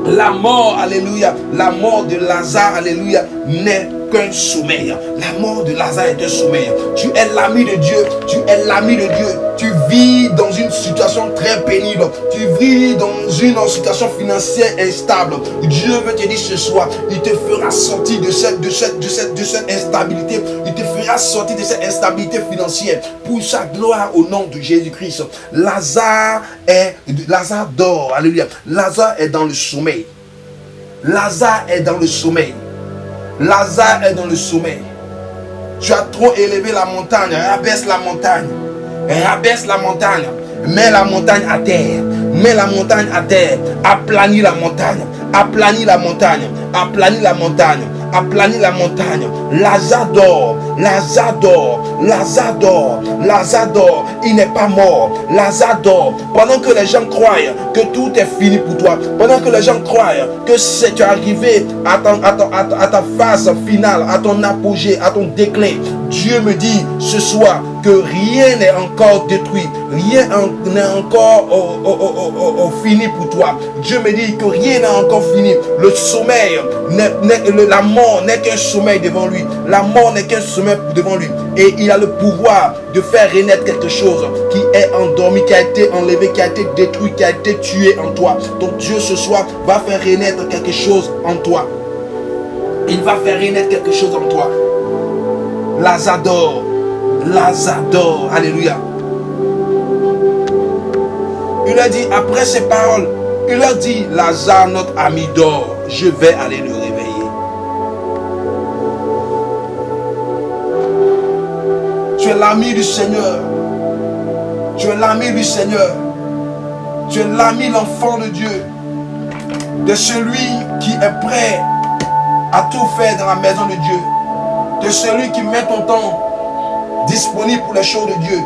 la mort, alléluia, la mort de Lazare, alléluia, n'est qu'un sommeil. La mort de Lazare est un sommeil. Tu es l'ami de Dieu. Tu es l'ami de Dieu. Tu vis dans une situation très pénible. Tu vis dans une situation financière instable. Dieu veut te dire ce soir, il te fera sortir de cette instabilité. Il te fera sortir de cette instabilité financière pour sa gloire au nom de Jésus-Christ. Lazare dort. Alléluia. Lazare est dans le sommeil. Lazare est dans le sommeil. Lazare est dans le sommeil. Tu as trop élevé la montagne. Rabaisse la montagne. Rabaisse la montagne. Mets la montagne à terre. Mets la montagne à terre. Aplanis la montagne. Aplanis la montagne. Aplanis la montagne. Aplanis la montagne. Lazare dort. Lazare dort. Lazare dort. Lazare dort. Il n'est pas mort. Lazare dort. Pendant que les gens croient que tout est fini pour toi. Pendant que les gens croient que tu es arrivé à ta phase finale, à ton apogée, à ton déclin. Dieu me dit ce soir que rien n'est encore détruit. Rien n'est encore fini pour toi. Dieu me dit que rien n'est encore fini. Le sommeil, la mort n'est qu'un sommeil devant lui. La mort n'est qu'un sommeil devant lui. Et il a le pouvoir de faire renaître quelque chose qui est endormi, qui a été enlevé, qui a été détruit, qui a été tué en toi. Donc Dieu ce soir va faire renaître quelque chose en toi. Il va faire renaître quelque chose en toi. Lazare dort. Lazare dort. Alléluia. Il leur dit, après ces paroles, il leur dit, Lazare, notre ami, dort. Je vais aller le réveiller. Tu es l'ami du Seigneur. Tu es l'ami du Seigneur. Tu es l'ami, l'enfant de Dieu. De celui qui est prêt à tout faire dans la maison de Dieu. De celui qui met ton temps disponible pour les choses de Dieu.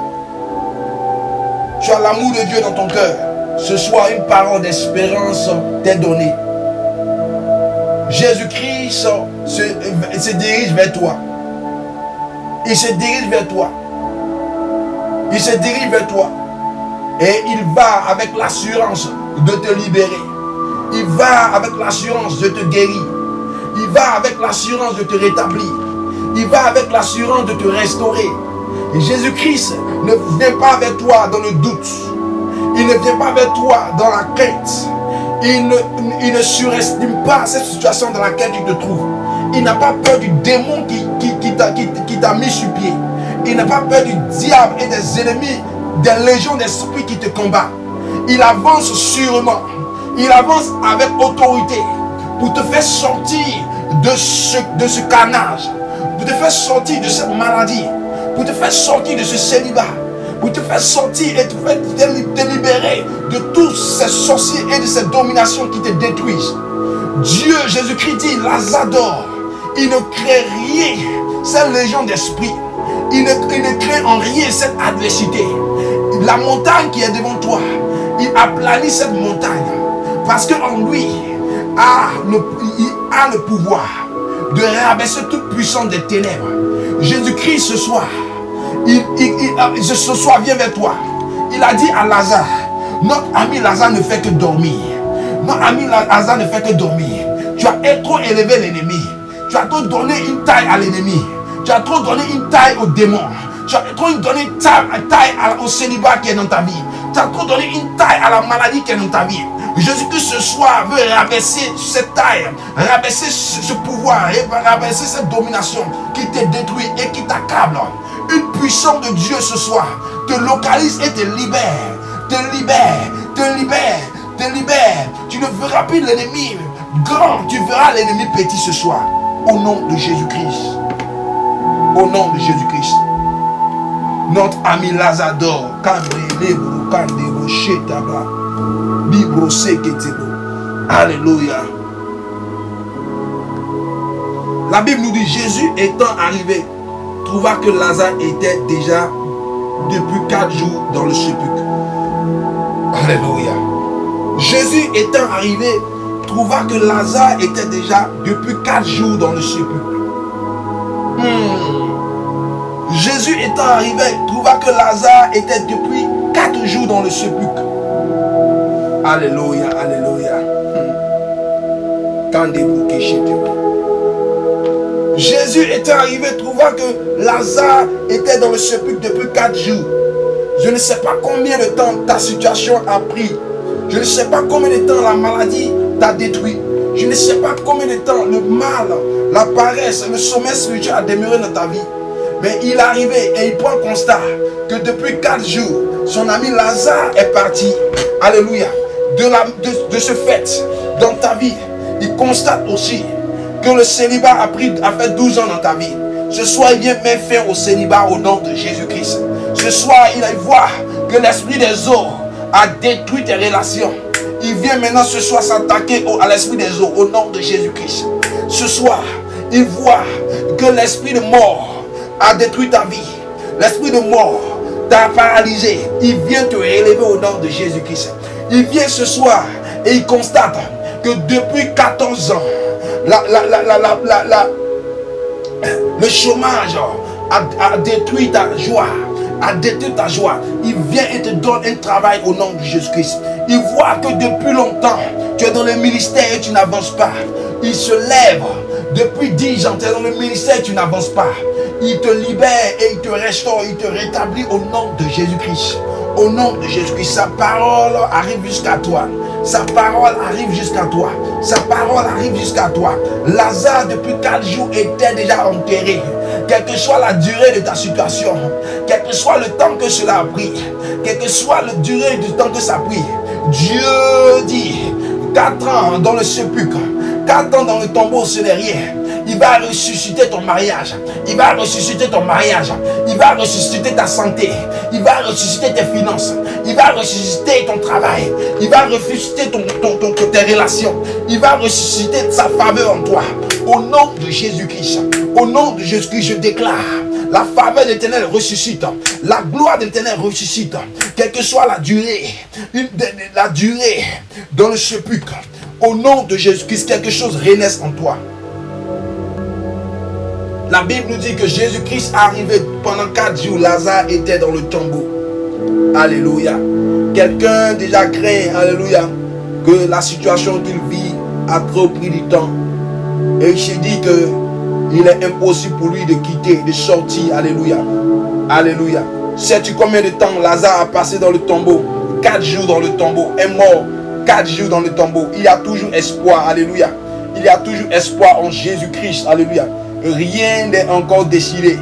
Tu as l'amour de Dieu dans ton cœur. Ce soir, une parole d'espérance t'est donnée. Jésus-Christ se dirige vers toi. Il se dirige vers toi. Il se dirige vers toi. Et il va avec l'assurance de te libérer. Il va avec l'assurance de te guérir. Il va avec l'assurance de te rétablir. Il va avec l'assurance de te restaurer. Et Jésus-Christ ne vient pas vers toi dans le doute. Il ne vient pas vers toi dans la crainte. Il ne surestime pas cette situation dans laquelle tu te trouves. Il n'a pas peur du démon qui t'a mis sur pied. Il n'a pas peur du diable et des ennemis, des légions d'esprits qui te combattent. Il avance sûrement. Il avance avec autorité pour te faire sortir de ce carnage, pour te faire sortir de cette maladie, pour te faire sortir de ce célibat, pour te faire sortir et te libérer de tous ces sorciers et de ces dominations qui te détruisent. Dieu, Jésus-Christ dit, Lazare dort. Il ne crée rien, cette légion d'esprit. Il ne crée en rien cette adversité. La montagne qui est devant toi, il aplanit cette montagne. Parce qu'en lui, il a le pouvoir de rabaisser toute puissance des ténèbres. Jésus-Christ ce soir, ce soir vient vers toi. Il a dit à Lazare, notre ami Lazare ne fait que dormir. Notre ami Lazare ne fait que dormir. Tu as trop élevé l'ennemi. Tu as trop donné une taille à l'ennemi. Tu as trop donné une taille aux démons. Tu as trop donné une taille au célibat qui est dans ta vie. Tu as trop donné une taille à la maladie qui est dans ta vie. Jésus-Christ ce soir veut rabaisser cette taille, rabaisser ce pouvoir, rabaisser cette domination qui te détruit et qui t'accable. Une puissance de Dieu ce soir te localise et te libère. Te libère, te libère, te libère. Tu ne verras plus l'ennemi grand, tu verras l'ennemi petit ce soir. Au nom de Jésus-Christ. Au nom de Jésus-Christ. Notre ami Lazador, Alléluia. La Bible nous dit, Jésus étant arrivé, trouva que Lazare était déjà depuis 4 jours dans le sépulcre. Alléluia. Jésus étant arrivé, trouva que Lazare était déjà depuis 4 jours dans le sépulcre. Jésus étant arrivé, trouva que Lazare était depuis 4 jours dans le sépulcre. Alléluia, alléluia. Jésus étant arrivé, trouva que Lazare était dans le sépulcre depuis 4 jours. Je ne sais pas combien de temps ta situation a pris. Je ne sais pas combien de temps la maladie t'a détruit. Je ne sais pas combien de temps le mal, la paresse, le sommeil spirituel a demeuré dans ta vie. Mais il est arrivé et il prend constat que depuis 4 jours, son ami Lazare est parti. Alléluia. De ce fait, dans ta vie, il constate aussi que le célibat a fait 12 ans dans ta vie. Ce soir, il vient mettre fin au célibat au nom de Jésus-Christ. Ce soir, il voit que l'esprit des eaux a détruit tes relations. Il vient maintenant ce soir s'attaquer à l'esprit des eaux au nom de Jésus-Christ. Ce soir, il voit que l'esprit de mort a détruit ta vie. L'esprit de mort t'a paralysé. Il vient te élever au nom de Jésus-Christ. Il vient ce soir et il constate que depuis 14 ans, le chômage a détruit ta joie. A détruit ta joie. Il vient et te donne un travail au nom de Jésus-Christ. Il voit que depuis longtemps, tu es dans le ministère et tu n'avances pas. Il se lève. Depuis 10 ans, tu es dans le ministère et tu n'avances pas. Il te libère et il te restaure, il te rétablit au nom de Jésus-Christ. Au nom de Jésus-Christ, sa parole arrive jusqu'à toi. Sa parole arrive jusqu'à toi. Sa parole arrive jusqu'à toi. Lazare, depuis 4 jours, était déjà enterré. Quelle que soit la durée de ta situation, quel que soit le temps que cela a pris, quelle que soit la durée du temps que ça a pris, Dieu dit 4 ans dans le sépulcre, 4 ans dans le tombeau, c'est derrière. Il va ressusciter ton mariage. Il va ressusciter ton mariage. Il va ressusciter ta santé. Il va ressusciter tes finances. Il va ressusciter ton travail. Il va ressusciter tes relations. Il va ressusciter sa faveur en toi. Au nom de Jésus-Christ. Au nom de Jésus-Christ, je déclare. La faveur de l'Éternel ressuscite. La gloire de l'Éternel ressuscite. Quelle que soit la durée dans le sépulcre. Au nom de Jésus-Christ, quelque chose renaisse en toi. La Bible nous dit que Jésus-Christ est arrivé pendant 4 jours. Lazare était dans le tombeau. Alléluia. Quelqu'un déjà craint, alléluia, que la situation qu'il vit a trop pris du temps. Et il s'est dit que il est impossible pour lui de quitter, de sortir. Alléluia. Alléluia. Sais-tu combien de temps Lazare a passé dans le tombeau? 4 jours dans le tombeau. Est mort 4 jours dans le tombeau. Il y a toujours espoir. Alléluia. Il y a toujours espoir en Jésus-Christ. Alléluia. Rien n'est encore décidé.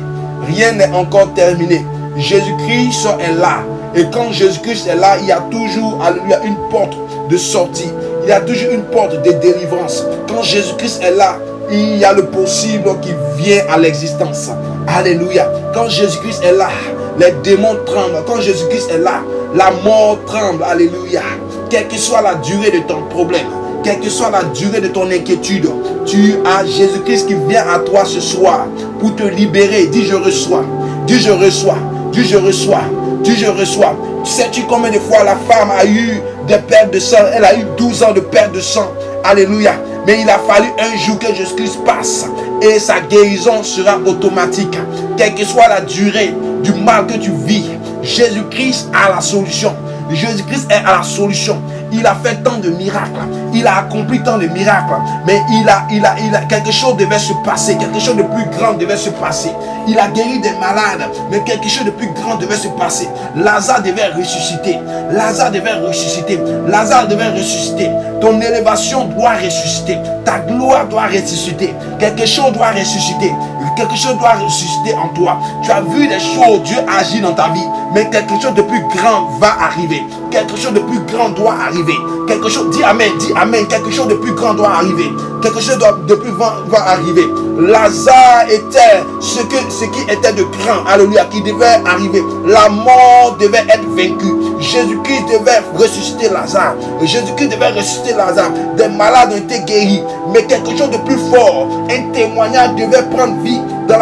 Rien n'est encore terminé. Jésus-Christ est là. Et quand Jésus-Christ est là, il y a toujours, alléluia, une porte de sortie. Il y a toujours une porte de délivrance. Quand Jésus-Christ est là, il y a le possible qui vient à l'existence. Alléluia. Quand Jésus-Christ est là, les démons tremblent. Quand Jésus-Christ est là, la mort tremble. Alléluia. Quelle que soit la durée de ton problème, quelle que soit la durée de ton inquiétude, tu as Jésus-Christ qui vient à toi ce soir pour te libérer. Dis je reçois. Dis je reçois. Dis je reçois. Dis je reçois. Sais-tu combien de fois la femme a eu des pertes de sang? Elle a eu 12 ans de perte de sang. Alléluia. Mais il a fallu un jour que Jésus-Christ passe et sa guérison sera automatique. Quelle que soit la durée du mal que tu vis, Jésus-Christ a la solution. Jésus-Christ est à la solution. Il a fait tant de miracles. Il a accompli tant de miracles. Mais quelque chose devait se passer. Quelque chose de plus grand devait se passer. Il a guéri des malades. Mais quelque chose de plus grand devait se passer. Lazare devait ressusciter. Lazare devait ressusciter. Lazare devait ressusciter. Ton élévation doit ressusciter. Ta gloire doit ressusciter. Quelque chose doit ressusciter. Quelque chose doit ressusciter en toi. Tu as vu des choses, Dieu agit dans ta vie. Mais quelque chose de plus grand va arriver. Quelque chose de plus grand doit arriver. Quelque chose, dis amen, dis amen. Quelque chose de plus grand doit arriver. Quelque chose de plus grand va arriver. Lazare était ce qui était de grand, alléluia, qui devait arriver. La mort devait être vaincue. Jésus-Christ devait ressusciter Lazare. Jésus-Christ devait ressusciter Lazare. Des malades ont été guéris. Mais quelque chose de plus fort, un témoignage devait prendre vie dans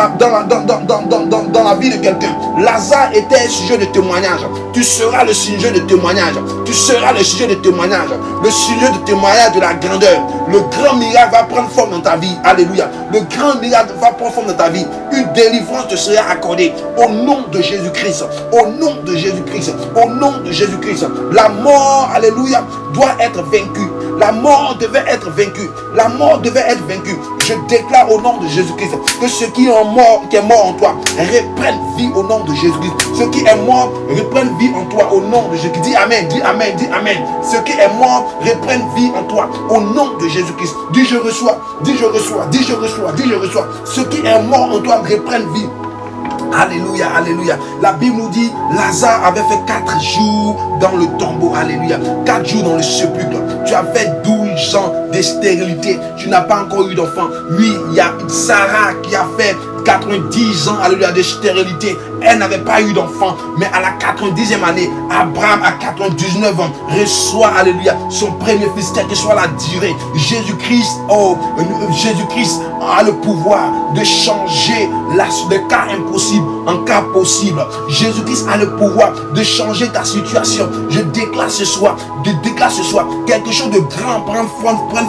la vie de quelqu'un. Lazare était un sujet de témoignage. Tu seras le sujet de témoignage. Tu seras le sujet de témoignage. Le sujet de témoignage de la grandeur. Le grand miracle va prendre forme dans ta vie. Alléluia. Le grand miracle va prendre forme dans ta vie. Une délivrance te sera accordée. Au nom de Jésus-Christ. Au nom de Jésus-Christ. Au nom de Jésus-Christ. La mort, alléluia, doit être vaincue. La mort devait être vaincue. La mort devait être vaincue. Je déclare au nom de Jésus-Christ que ce qui est mort en toi reprenne vie au nom de Jésus-Christ. Ce qui est mort reprenne vie en toi au nom de Jésus-Christ. Dis amen, dis amen, dis amen. Ce qui est mort reprenne vie en toi au nom de Jésus-Christ. Dis je reçois, dis je reçois, dis je reçois, dis je reçois. Ce qui est mort en toi reprenne vie. Alléluia, alléluia. La Bible nous dit, Lazare avait fait 4 jours dans le tombeau. Alléluia. 4 jours dans le sépulcre. Tu as fait 12 ans de stérilité. Tu n'as pas encore eu d'enfant. Lui, il y a Sarah qui a fait 90 ans, alléluia, de stérilité. Elle n'avait pas eu d'enfant. Mais à la 90e année, Abraham, à 99 ans, reçoit, alléluia, son premier fils, quelle que soit la durée. Jésus-Christ, Jésus-Christ a le pouvoir de changer le cas impossible en cas possible. Jésus-Christ a le pouvoir de changer ta situation. Je déclare ce soir, quelque chose de grand prenne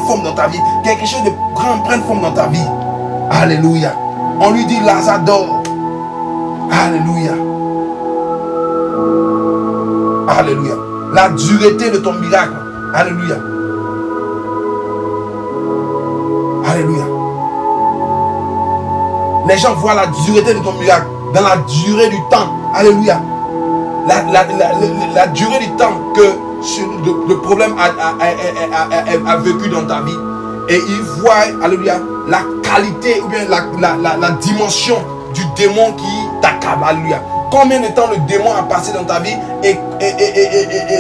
forme dans ta vie. Quelque chose de grand prenne forme dans ta vie. Alléluia. On lui dit Lazare dort. Alléluia. Alléluia. La dureté de ton miracle. Alléluia. Alléluia. Les gens voient la dureté de ton miracle dans la durée du temps. Alléluia. La durée du temps que le problème a vécu dans ta vie. Et ils voient, alléluia, la qualité ou bien la dimension du démon qui t'accable. Alléluia. Combien de temps le démon a passé dans ta vie et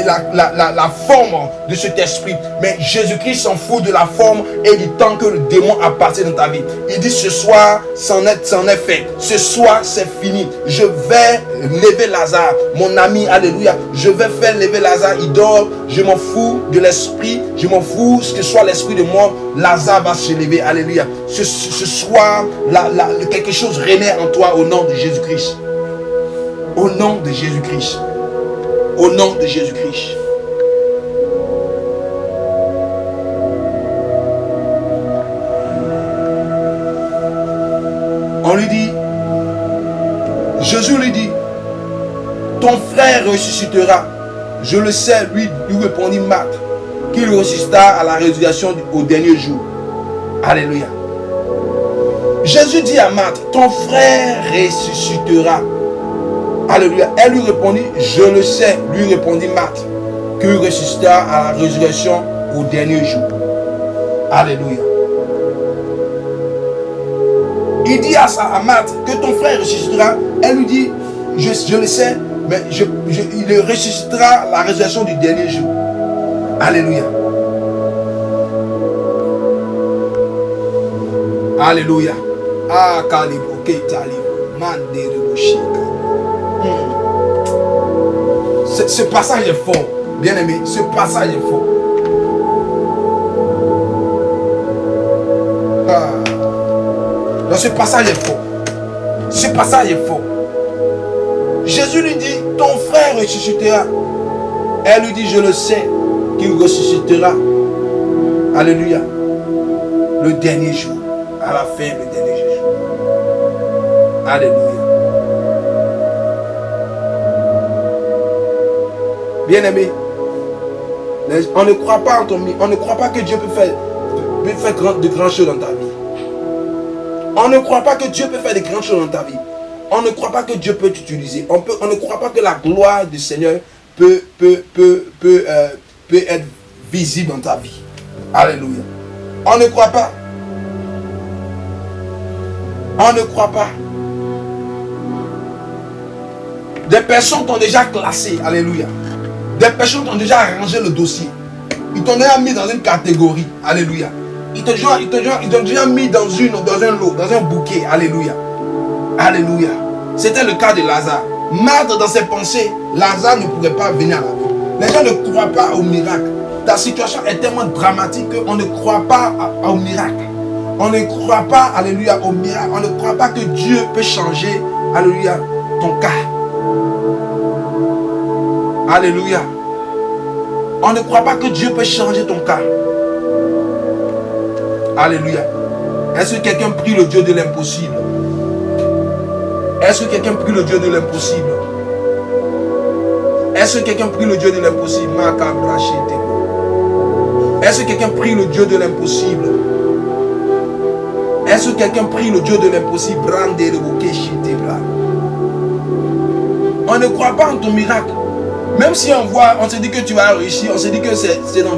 la forme de cet esprit. Mais Jésus-Christ s'en fout de la forme et du temps que le démon a passé dans ta vie. Il dit ce soir, c'en est fait. Ce soir, c'est fini. Je vais lever Lazare, mon ami, alléluia. Je vais faire lever Lazare, il dort. Je m'en fous de l'esprit. Je m'en fous ce que soit l'esprit de mort. Lazare va se lever, alléluia. Ce soir, quelque chose renaît en toi au nom de Jésus-Christ. Au nom de Jésus-Christ. Au nom de Jésus-Christ. On lui dit, Jésus lui dit, ton frère ressuscitera. Je le sais, lui répondit Marthe, qu'il ressuscitera à la résurrection au dernier jour. Alléluia. Jésus dit à Marthe, ton frère ressuscitera. Alléluia. Elle lui répondit, je le sais, lui répondit Marthe, qu'il ressuscitera à la résurrection au dernier jour. Alléluia. Il dit à Marthe que ton frère ressuscitera. Elle lui dit, je le sais, mais il ressuscitera à la résurrection du dernier jour. Alléluia. Alléluia. Ah, Kalib, ok, Talib, Mandere Boshika. Ce passage est fort, bien aimé. Ce passage est fort. Donc ce passage est fort. Ce passage est fort. Jésus lui dit, ton frère ressuscitera. Elle lui dit, je le sais, qu'il ressuscitera. Alléluia. Le dernier jour. À la fin, le dernier jour. Alléluia. Bien-aimé, on ne croit pas en ton miracle. On ne croit pas que Dieu peut faire de grandes choses dans ta vie. On ne croit pas que Dieu peut faire de grandes choses dans ta vie. On ne croit pas que Dieu peut t'utiliser. On ne croit pas que la gloire du Seigneur peut être visible dans ta vie. Alléluia. On ne croit pas. On ne croit pas. Des personnes t'ont déjà classé. Alléluia. Des personnes t'ont déjà arrangé le dossier. Ils t'ont déjà mis dans une catégorie. Alléluia. Ils t'ont déjà mis dans un lot, dans un bouquet. Alléluia. Alléluia. C'était le cas de Lazare. Marthe, dans ses pensées, Lazare ne pourrait pas venir à la vie. Les gens ne croient pas au miracle. Ta situation est tellement dramatique qu'on ne croit pas au miracle. On ne croit pas, alléluia, au miracle. On ne croit pas que Dieu peut changer, alléluia, ton cas. Alléluia. On ne croit pas que Dieu peut changer ton cas. Alléluia. Est-ce que quelqu'un prie le Dieu de l'impossible? Est-ce que quelqu'un prie le Dieu de l'impossible? Est-ce que quelqu'un prie le Dieu de l'impossible? Est-ce que quelqu'un prie le Dieu de l'impossible? Est-ce que quelqu'un prie le Dieu de l'impossible? On ne croit pas en ton miracle. Même si on se dit que tu vas réussir, on se dit que c'est dans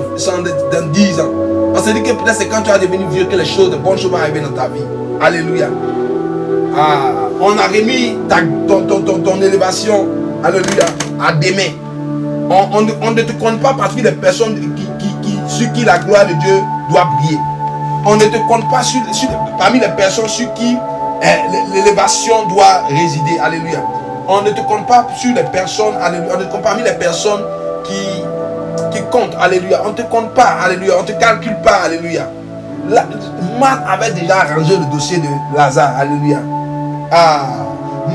10 ans. On se dit que peut-être c'est quand tu vas devenir vieux que les bonnes choses vont arriver dans ta vie. Alléluia. On a remis ton élévation, alléluia, à demain. On ne te compte pas parmi les personnes sur qui la gloire de Dieu doit briller. On ne te compte pas parmi les personnes sur qui l'élévation doit résider. Alléluia. On ne te compte pas sur les personnes, alléluia. On ne te compte pas parmi les personnes qui comptent. Alléluia. On ne te compte pas. Alléluia. On ne te calcule pas. Alléluia. Marthe avait déjà arrangé le dossier de Lazare. Alléluia.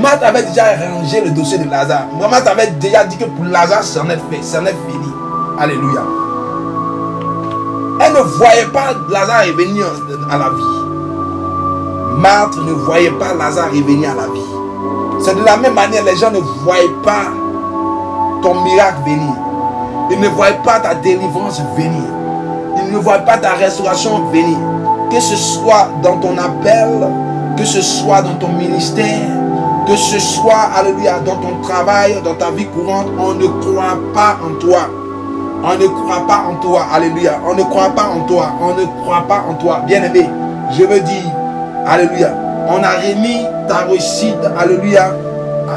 Marthe avait déjà arrangé le dossier de Lazare. Marthe avait déjà dit que pour Lazare, c'en est fait. C'en est fini. Alléluia. Elle ne voyait pas Lazare revenir à la vie. Marthe ne voyait pas Lazare revenir à la vie. C'est de la même manière, les gens ne voyaient pas ton miracle venir. Ils ne voyaient pas ta délivrance venir. Ils ne voyaient pas ta restauration venir. Que ce soit dans ton appel, que ce soit dans ton ministère, que ce soit, alléluia, dans ton travail, dans ta vie courante, on ne croit pas en toi. On ne croit pas en toi. Alléluia. On ne croit pas en toi. On ne croit pas en toi. Bien-aimé, je veux dire, alléluia, on a remis ta réussite, alléluia,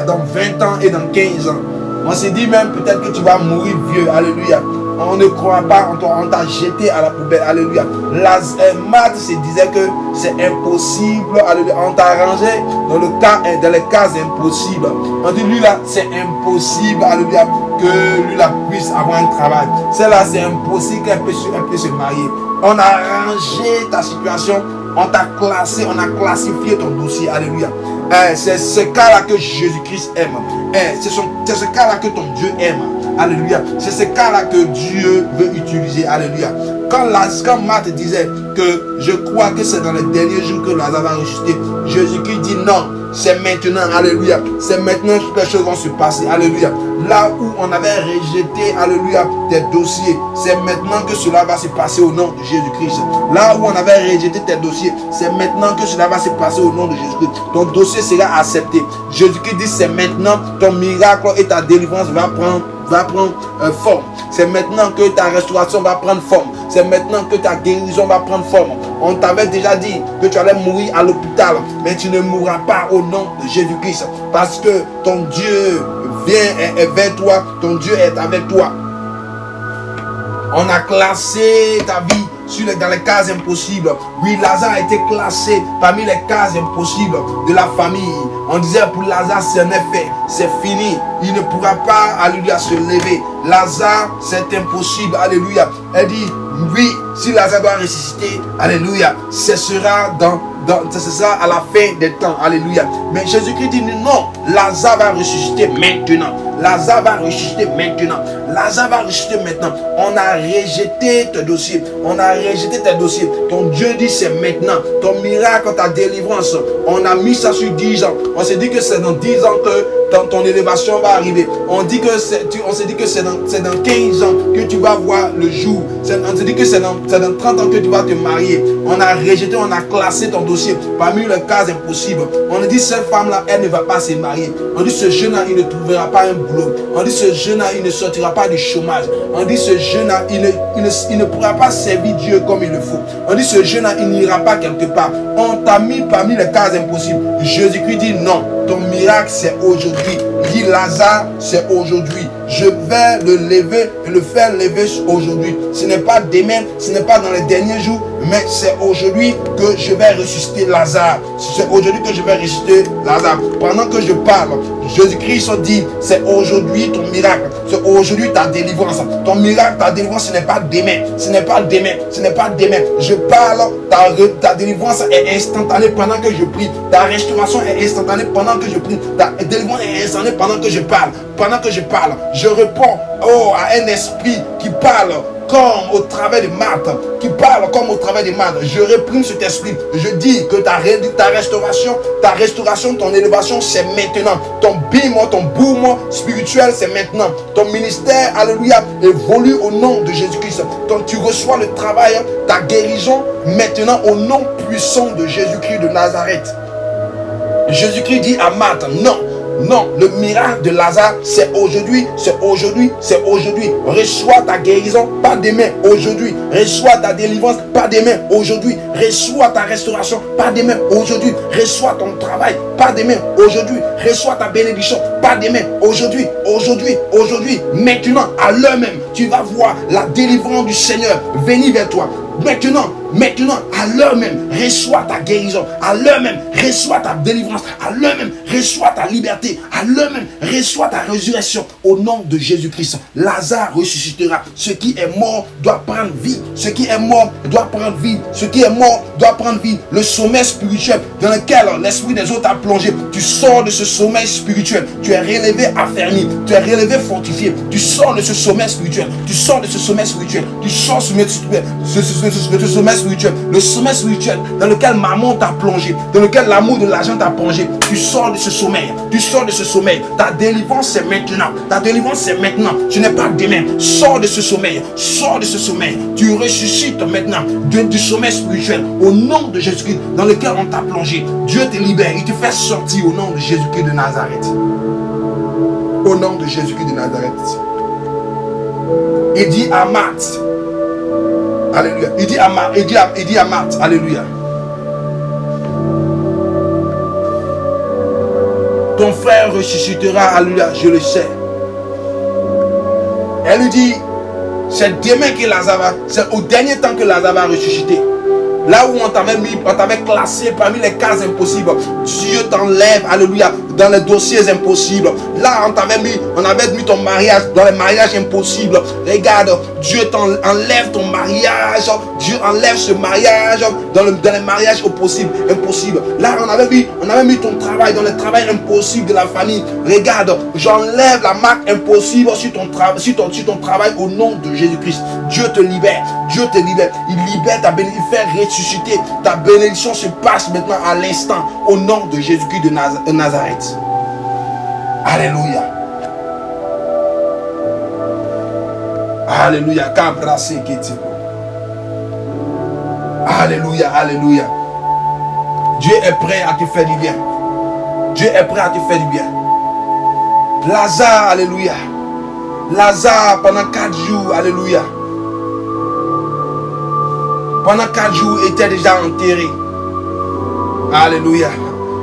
dans 20 ans et dans 15 ans. On s'est dit même peut-être que tu vas mourir vieux. Alléluia. On ne croit pas en toi. On t'a jeté à la poubelle. Alléluia. Marthe se disait que c'est impossible. Alléluia. On t'a arrangé dans les cas impossibles. On dit lui là, c'est impossible. Alléluia. Que lui là puisse avoir un travail. Celle-là, c'est impossible qu'elle puisse se marier. On a arrangé ta situation. On t'a classé, on a classifié ton dossier. Alléluia. C'est ce cas-là que Jésus-Christ aime. C'est ce cas-là que ton Dieu aime. Alléluia. C'est ce cas-là que Dieu veut utiliser. Alléluia. Quand Marthe disait que je crois que c'est dans les derniers jours que Lazare va ressusciter, Jésus-Christ dit non. C'est maintenant, alléluia. C'est maintenant que les choses vont se passer, alléluia. Là où on avait rejeté, alléluia, tes dossiers, c'est maintenant que cela va se passer au nom de Jésus-Christ. Là où on avait rejeté tes dossiers, c'est maintenant que cela va se passer au nom de Jésus-Christ. Ton dossier sera accepté. Jésus-Christ dit c'est maintenant, ton miracle et ta délivrance va prendre forme. C'est maintenant que ta restauration va prendre forme. C'est maintenant que ta guérison va prendre forme. On t'avait déjà dit que tu allais mourir à l'hôpital, mais tu ne mourras pas au nom de Jésus-Christ. Parce que ton Dieu vient vers toi, ton Dieu est avec toi. On a classé ta vie dans les cases impossibles. Oui, Lazare a été classé parmi les cases impossibles de la famille. On disait pour Lazare, c'est un effet, c'est fini. Il ne pourra pas, alléluia, se lever. Lazare, c'est impossible, alléluia. Elle dit, oui, si Lazare doit ressusciter, alléluia, ce sera à la fin des temps, alléluia. Mais Jésus-Christ dit non, Lazare va ressusciter maintenant. Lazare va ressusciter maintenant. Lazare va ressusciter maintenant. On a rejeté tes dossiers. On a rejeté tes dossiers. Ton Dieu dit c'est maintenant. Ton miracle, ta délivrance, on a mis ça sur 10 ans. On s'est dit que c'est dans 10 ans que ton élévation va arriver. On s'est dit que c'est dans 15 ans que tu vas voir le jour. On s'est dit que c'est dans 30 ans que tu vas te marier. On a rejeté, on a classé ton dossier parmi les cas impossibles. On a dit cette femme-là, elle ne va pas se marier. On dit ce jeune-là, il ne trouvera pas un boulot. On dit ce jeune-là, il ne sortira pas du chômage. On dit ce jeune-là, il ne pourra pas servir Dieu comme il le faut. On dit ce jeune-là, il n'ira pas quelque part. On t'a mis parmi les cas impossibles. Jésus-Christ dit non, ton miracle c'est aujourd'hui. Dit Lazare, c'est aujourd'hui. Je vais le lever et le faire lever aujourd'hui. Ce n'est pas demain, ce n'est pas dans les derniers jours, mais c'est aujourd'hui que je vais ressusciter Lazare. C'est aujourd'hui que je vais ressusciter Lazare. Pendant que je parle, Jésus-Christ dit, c'est aujourd'hui ton miracle. C'est aujourd'hui ta délivrance. Ton miracle, ta délivrance, ce n'est pas demain. Ce n'est pas demain. Ce n'est pas demain. Je parle, ta délivrance est instantanée pendant que je prie. Ta restauration est instantanée pendant que je prie. Ta délivrance est instantanée pendant que je parle. Pendant que je parle, je réponds à un esprit qui parle comme au travers de Marthe, qui parle comme au travers de Marthe. Je réprime cet esprit. Je dis que ta restauration, ton élévation, c'est maintenant. Ton bîme, ton boom spirituel, c'est maintenant. Ton ministère, alléluia, évolue au nom de Jésus-Christ. Tu reçois le travail, ta guérison, maintenant au nom puissant de Jésus-Christ de Nazareth. Jésus-Christ dit à Marthe, non. Non, le miracle de Lazare, c'est aujourd'hui, c'est aujourd'hui, c'est aujourd'hui. Reçois ta guérison, pas demain, aujourd'hui. Reçois ta délivrance, pas demain, aujourd'hui. Reçois ta restauration, pas demain, aujourd'hui. Reçois ton travail, pas demain, aujourd'hui. Reçois ta bénédiction, pas demain, aujourd'hui, aujourd'hui, aujourd'hui. Maintenant, à l'heure même, tu vas voir la délivrance du Seigneur venir vers toi. Maintenant, à l'heure même, reçois ta guérison. À l'heure même, reçois ta délivrance. À l'heure même, reçois ta liberté. À l'heure même, reçois ta résurrection. Au nom de Jésus-Christ, Lazare ressuscitera. Ce qui est mort doit prendre vie. Ce qui est mort doit prendre vie. Ce qui est mort doit prendre vie. Le sommeil spirituel dans lequel l'esprit des autres a plongé. Tu sors de ce sommeil spirituel. Tu es relevé affermi. Tu es relevé fortifié. Tu sors de ce sommeil spirituel. Tu sors de ce sommeil spirituel. Tu sors de ce sommeil spirituel. Le sommeil spirituel dans lequel maman t'a plongé, dans lequel l'amour de l'argent t'a plongé. Tu sors de ce sommeil. Tu sors de ce sommeil. Ta délivrance c'est maintenant. Ta délivrance c'est maintenant. Ce n'est pas demain. Sors de ce sommeil. Sors de ce sommeil. Tu ressuscites maintenant du sommeil spirituel au nom de Jésus-Christ dans lequel on t'a plongé. Dieu te libère. Il te fait sortir au nom de Jésus-Christ de Nazareth. Au nom de Jésus-Christ de Nazareth. Il dit à Marthe. Alléluia. Il dit à Marthe. Alléluia. Ton frère ressuscitera. Alléluia. Je le sais. Elle lui dit, c'est demain que Lazare va, c'est au dernier temps que Lazare va ressusciter. Là où on t'avait classé parmi les cas impossibles, Dieu t'enlève, alléluia, dans les dossiers impossibles. Là, on avait mis ton mariage dans les mariages impossibles. Regarde, Dieu t'enlève ton mariage. Dieu enlève ce mariage dans les mariages impossibles. Là, on avait mis ton travail dans le travail impossible de la famille. Regarde, j'enlève la marque impossible sur ton travail au nom de Jésus-Christ. Dieu te libère. Dieu te libère. Il libère ta bénédiction. Il fait ressusciter. Ta bénédiction se passe maintenant à l'instant au nom de Jésus-Christ de Nazareth. Alléluia. Alléluia. Alléluia. Alléluia. Dieu est prêt à te faire du bien. Dieu est prêt à te faire du bien. Lazare, alléluia. Lazare pendant 4 jours, alléluia. Pendant 4 jours, il était déjà enterré. Alléluia.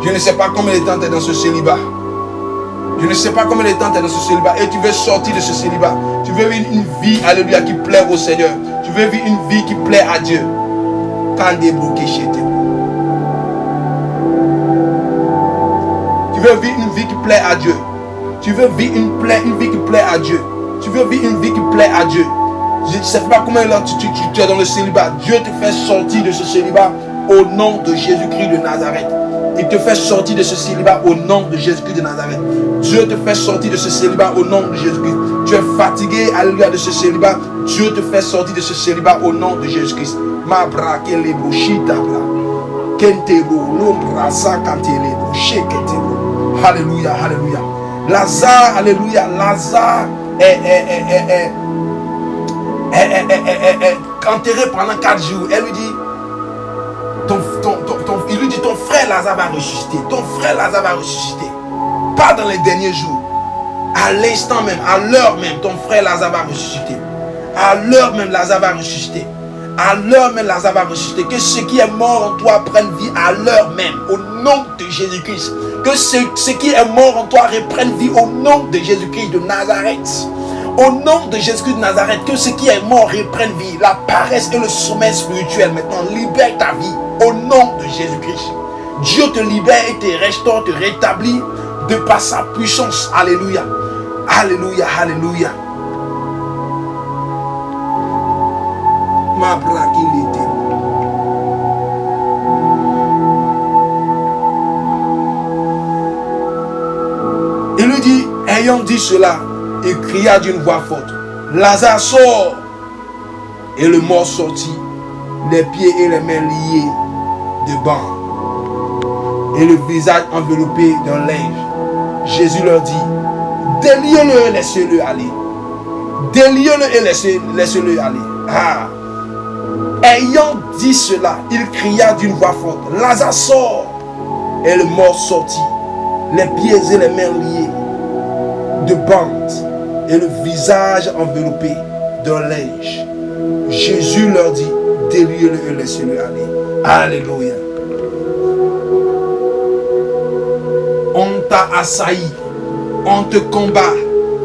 Je ne sais pas combien de temps tu es dans ce célibat. Je ne sais pas combien de temps tu es dans ce célibat. Et tu veux sortir de ce célibat. Tu veux vivre une vie, alléluia, qui plaît au Seigneur. Tu veux vivre une vie qui plaît à Dieu. Tu veux vivre une vie qui plaît à Dieu. Tu veux vivre une vie qui plaît à Dieu. Tu veux vivre une vie qui plaît à Dieu. Je ne sais pas combien de temps tu es dans le célibat. Dieu te fait sortir de ce célibat au nom de Jésus-Christ de Nazareth. Il te fait sortir de ce célibat au nom de Jésus-Christ de Nazareth. Dieu te fait sortir de ce célibat au nom de Jésus-Christ. Tu es fatigué, alléluia, de ce célibat. Dieu te fait sortir de ce célibat au nom de Jésus-Christ. Ma braque les bouchita bra. Kentebo, l'ombra, sa kantelebo, sheketebo. Alléluia, alléluia. Lazare, alléluia, Lazare est enterré pendant 4 jours. Elle lui dit, il lui dit, ton frère Lazare va ressusciter. Ton frère Lazare va ressusciter. Pas dans les derniers jours. À l'instant même, à l'heure même, ton frère Lazare va ressusciter. À l'heure même, Lazare va ressusciter. À l'heure même, Lazare va ressusciter. Que ce qui est mort en toi prenne vie à l'heure même, au nom de Jésus-Christ. Que ce qui est mort en toi reprenne vie au nom de Jésus-Christ de Nazareth. Au nom de Jésus-Christ de Nazareth, que ce qui est mort reprenne vie. La paresse et le sommeil spirituel maintenant libère ta vie au nom de Jésus-Christ. Dieu te libère et te restaure, te rétablit de par sa puissance. Alléluia. Alléluia, alléluia. Ma braquilité. Il lui dit, ayant dit cela, il cria d'une voix forte, Lazare sort. Et le mort sortit, les pieds et les mains liés de bandes, et le visage enveloppé d'un linge. Jésus leur dit, déliez-le et laissez-le aller. Déliez-le et laissez-le aller. Ah. Ayant dit cela, il cria d'une voix forte, Lazare sort. Et le mort sortit, les pieds et les mains liés de bandes, et le visage enveloppé d'un linge. Jésus leur dit, déliez-le et laissez-le aller. Alléluia. On t'a assailli, on te combat.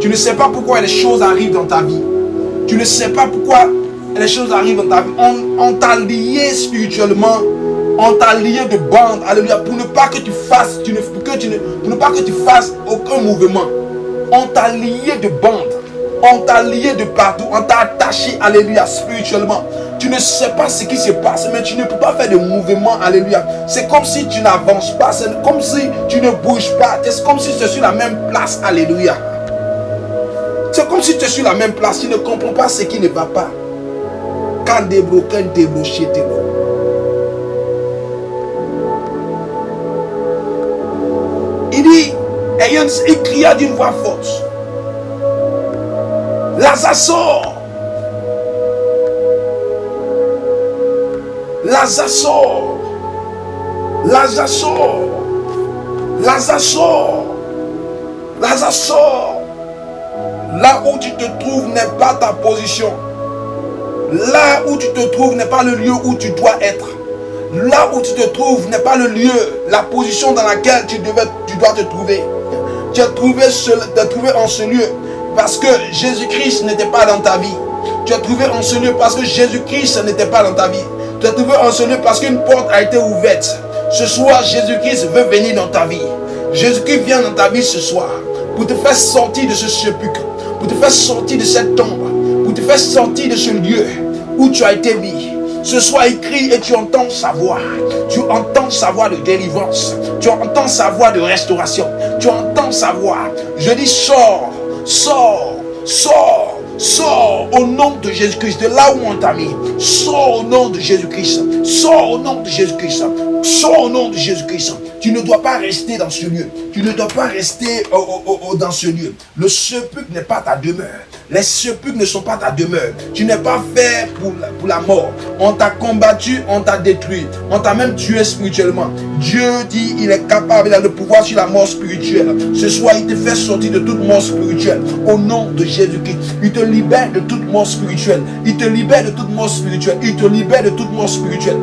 Tu ne sais pas pourquoi les choses arrivent dans ta vie. Tu ne sais pas pourquoi les choses arrivent dans ta vie. On t'a lié spirituellement. On t'a lié de bandes. Alléluia. Pour ne pas que tu fasses, pour ne pas que tu fasses aucun mouvement. On t'a lié de bandes. On t'a lié de partout. On t'a attaché, alléluia, spirituellement. Tu ne sais pas ce qui se passe, mais tu ne peux pas faire de mouvement, alléluia. C'est comme si tu n'avances pas. C'est comme si tu ne bouges pas. C'est comme si tu es sur la même place, alléluia. C'est comme si tu es sur la même place. Tu ne comprends pas ce qui ne va pas. Quand débloqué, il dit, il cria d'une voix forte, Lazare sort. Lazare sort. Lazare sort. Lazare sort. Lazare sort. Là où tu te trouves n'est pas ta position. Là où tu te trouves n'est pas le lieu où tu dois être. Là où tu te trouves n'est pas le lieu, la position dans laquelle tu dois te trouver. Tu es trouvé en ce lieu parce que Jésus-Christ n'était pas dans ta vie. Tu es trouvé en ce lieu parce que Jésus-Christ n'était pas dans ta vie. Tu es trouvé en ce lieu parce qu'une porte a été ouverte. Ce soir, Jésus-Christ veut venir dans ta vie. Jésus-Christ vient dans ta vie ce soir pour te faire sortir de ce sépulcre, pour te faire sortir de cette tombe, pour te faire sortir de ce lieu où tu as été mis. Ce soir, il crie et tu entends sa voix. Tu entends sa voix de délivrance. Tu entends sa voix de restauration. Tu entends sa voix. Je dis sors, sors, sors, sors au nom de Jésus-Christ. De là où on t'a mis. Sors au nom de Jésus-Christ. Sors au nom de Jésus-Christ. Sors au nom de Jésus-Christ. Tu ne dois pas rester dans ce lieu. Tu ne dois pas rester dans ce lieu. Le sépulcre n'est pas ta demeure. Les sépulcres ne sont pas ta demeure. Tu n'es pas fait pour la mort. On t'a combattu, on t'a détruit. On t'a même tué spirituellement. Dieu dit il est capable, il a le pouvoir sur la mort spirituelle. Ce soir, il te fait sortir de toute mort spirituelle. Au nom de Jésus-Christ. Il te libère de toute mort spirituelle. Il te libère de toute mort spirituelle. Il te libère de toute mort spirituelle.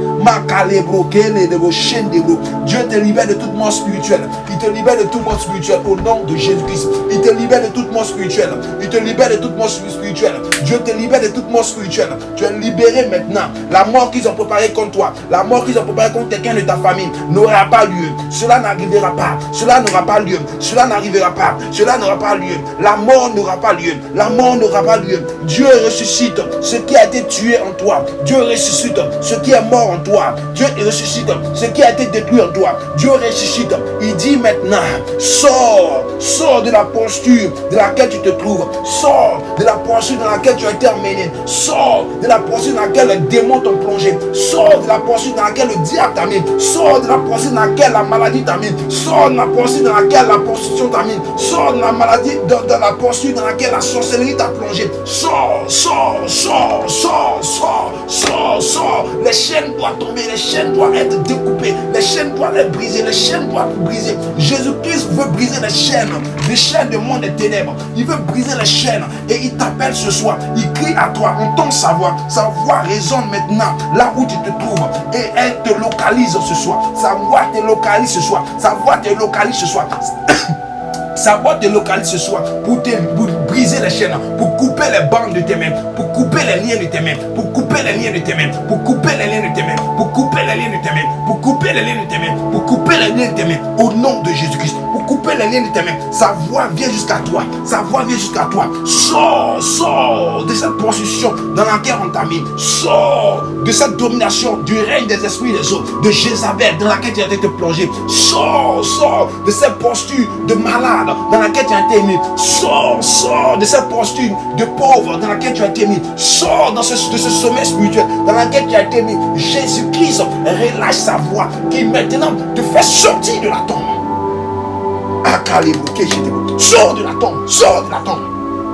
Dieu te libère de toute mort spirituelle. Il te libère de toute mort spirituelle au nom de Jésus-Christ. Il te libère de toute mort spirituelle. Il te libère de toute mort spirituelle. Dieu te libère de toute mort spirituelle. Tu es libéré maintenant. La mort qu'ils ont préparée contre toi, la mort qu'ils ont préparée contre quelqu'un de ta famille n'aura pas lieu. Cela n'arrivera pas. Cela n'aura pas lieu. Cela n'arrivera pas. Cela n'aura pas lieu. La mort n'aura pas lieu. La mort n'aura pas lieu. Dieu ressuscite ce qui a été tué en toi. Dieu ressuscite ce qui est mort en toi. Dieu ressuscite ce qui a été détruit en toi. Dieu ressuscite. Il dit maintenant, sors de la posture de laquelle tu te trouves, sors de la posture dans laquelle tu as été emmené, sors de la posture dans laquelle les démons t'ont plongé, sors de la posture dans laquelle le diable t'a mis, sors de la posture dans laquelle la maladie t'a mis, sors de la posture dans laquelle la prostitution t'a mis, sors de la maladie, dans la posture dans laquelle la sorcellerie t'a plongé, sors. Les chaînes doivent tomber, les chaînes doivent être découpées, les chaînes doivent être brisées, les chaînes doivent être brisées. Jésus-Christ veut briser les chaînes du monde des ténèbres. Il veut briser les chaînes et il t'appelle ce soir. Il crie à toi, entend sa voix résonne maintenant là où tu te trouves et elle te localise ce soir. Sa voix te localise ce soir. Sa voix te localise ce soir. Sa voix te localise ce soir pour briser les chaînes, pour couper les bandes de tes mains, pour couper les liens de tes mains, pour couper les liens de tes mains, pour couper les liens de tes mains, pour couper les liens de tes mains, pour couper les liens de tes mains, pour couper les liens de tes mains, au nom de Jésus-Christ, pour couper les liens de tes mains. Sa voix vient jusqu'à toi, sa voix vient jusqu'à toi. Sors de cette position dans laquelle on t'a mis, sors de cette domination du règne des esprits des eaux, de Jézabel dans laquelle tu as été plongé, sors de cette posture de malade dans laquelle tu as été mis, sors de cette posture de pauvre dans laquelle tu as été mis, sors de ce sommet spirituel dans laquelle tu as été mis. Jésus-Christ relâche sa voix qui maintenant te fait sortir de la tombe. Sors de la tombe, sors de la tombe,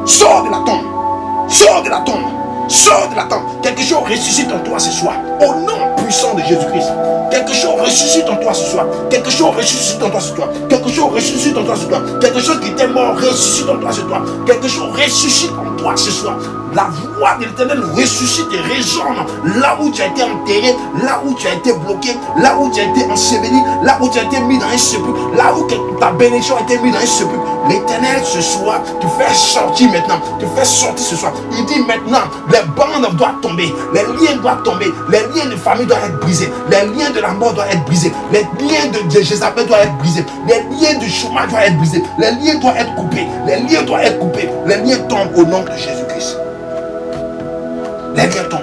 sors de la tombe, sors de la tombe, sors de la tombe. Quelque chose ressuscite en toi ce soir, au nom puissant de Jésus-Christ. Quelque chose ressuscite en toi ce soir. Quelque chose ressuscite en toi ce soir. Quelque chose ressuscite en toi ce soir. Quelque chose qui était mort ressuscite en toi ce soir. Quelque chose ressuscite en toi ce soir. La voix de l'Éternel ressuscite et résonne là où tu as été enterré, là où tu as été bloqué, là où tu as été enseveli, là où tu as été mis dans un sépulcre, là où ta bénédiction a été mise dans un sépulcre. L'Éternel ce soir te fait sortir maintenant, te fait sortir ce soir. Il dit maintenant, les bandes doivent tomber, les liens doivent tomber, les liens de famille doivent être brisés, les liens de la mort doivent être brisés, les liens de Jézabel doivent être brisés, les liens du chômage doivent être brisés, les liens doivent être coupés, les liens doivent être coupés, les liens tombent au nom de Jésus-Christ. Les liens tombent.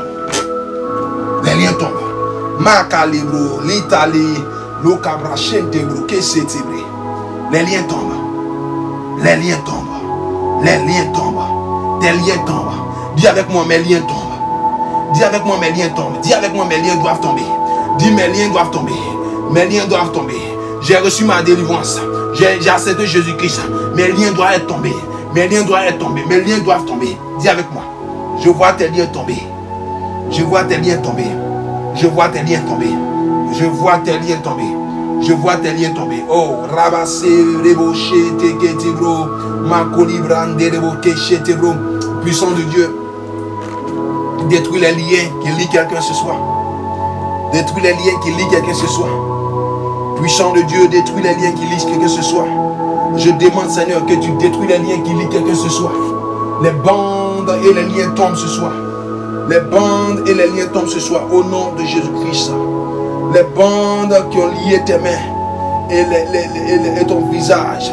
Les liens tombent. Macalibro, l'Italie, le cabrachentebro, que c'est. Les liens tombent. Les liens tombent. Les liens tombent. Tes liens tombent. Dis avec moi, mes liens tombent. Dis avec moi, mes liens tombent. Dis avec moi, mes liens doivent tomber. Dis, mes liens doivent tomber. Mes liens doivent tomber. J'ai reçu ma délivrance. J'ai accepté Jésus-Christ. Mes liens doivent être tombés. Mes liens doivent être tombés. Mes liens doivent tomber. Dis avec moi. Je vois tes liens tomber. Je vois tes liens tomber. Je vois tes liens tomber. Je vois tes liens tomber. Je vois tes liens tomber. Oh, rabassé, reboché, teketibro, makolibrande, reboké, chetibro. Puissant de Dieu, détruis les liens qui lient quelqu'un ce soir. Détruis les liens qui lient quelqu'un ce soir. Puissant de Dieu, détruis les liens qui lient quelqu'un ce soir. Je demande, Seigneur, que tu détruis les liens qui lient quelqu'un ce soir. Les bandes et les liens tombent ce soir. Les bandes et les liens tombent ce soir au nom de Jésus-Christ. Les bandes qui ont lié tes mains et ton visage.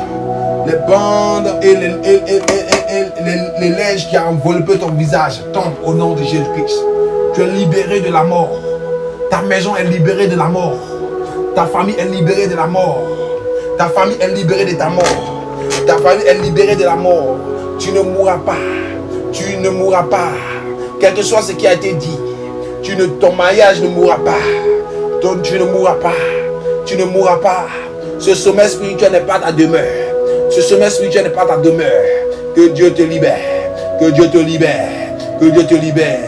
Les bandes et les linges qui ont enveloppé ton visage tombent au nom de Jésus-Christ. Tu es libéré de la mort. Ta maison est libérée de la mort. Ta famille est libérée de la mort. Ta famille est libérée de ta mort. Ta famille est libérée de la mort. Tu ne mourras pas. Tu ne mourras pas. Quel que soit ce qui a été dit, ton mariage ne mourra pas. Tu ne mourras pas. Tu ne mourras pas. Ce sommet spirituel n'est pas ta demeure. Ce sommet spirituel n'est pas ta demeure. Que Dieu te libère. Que Dieu te libère. Que Dieu te libère.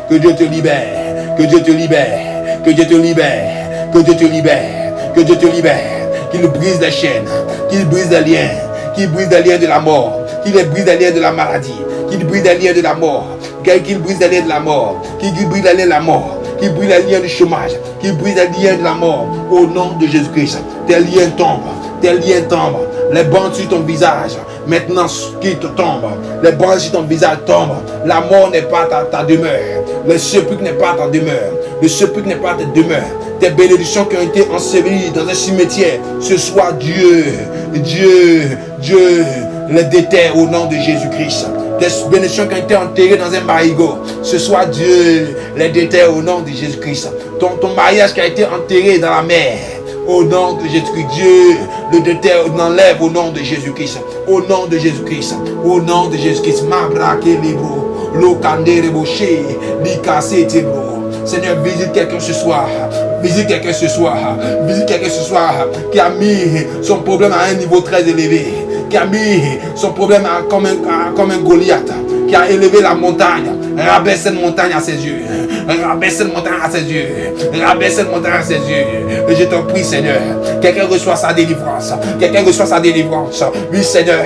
Que Dieu te libère. Que Dieu te libère. Que Dieu te libère. Que Dieu te libère. Que Dieu te libère. Qu'il brise les chaînes. Qu'il brise les liens. Qu'il brise les liens de la mort. Qu'il brise les liens de la maladie. Qu'il brise les liens de la mort. Qu'il brise les liens de la mort. Qu'il brise les liens de la mort. Qu'il brise les liens du chômage. Qu'il brise les liens de la mort. Au nom de Jésus-Christ. Tes liens tombent. Tes liens tombent. Les bandes sur ton visage. Maintenant, qui te tombent. Les bandes sur ton visage tombent. La mort n'est pas ta demeure. Le sépulcre n'est pas ta demeure. Le sépulcre n'est pas ta demeure. Tes bénédictions qui ont été ensevelies dans un cimetière. Ce soir, Dieu les déterre au nom de Jésus-Christ. Tes bénédictions qui ont été enterrées dans un marigot. Ce soir, Dieu les déterre au nom de Jésus-Christ. Ton mariage qui a été enterré dans la mer. Au nom de Jésus-Christ, Dieu le déterre, l'enlève au nom de Jésus-Christ. Au nom de Jésus-Christ. Au nom de Jésus-Christ. Mabrake libro. Lokandere bouché. Likase tibro. Seigneur, visite quelqu'un ce soir. Visite quelqu'un ce soir. Visite quelqu'un ce soir qui a mis son problème à un niveau très élevé. Qui a mis son problème comme un Goliath. Qui a élevé la montagne. Rabaisse cette montagne à ses yeux. Rabaisse cette montagne à ses yeux. Rabaisse cette montagne à ses yeux. Et je t'en prie, Seigneur. Quelqu'un reçoit sa délivrance. Quelqu'un reçoit sa délivrance. Oui, Seigneur.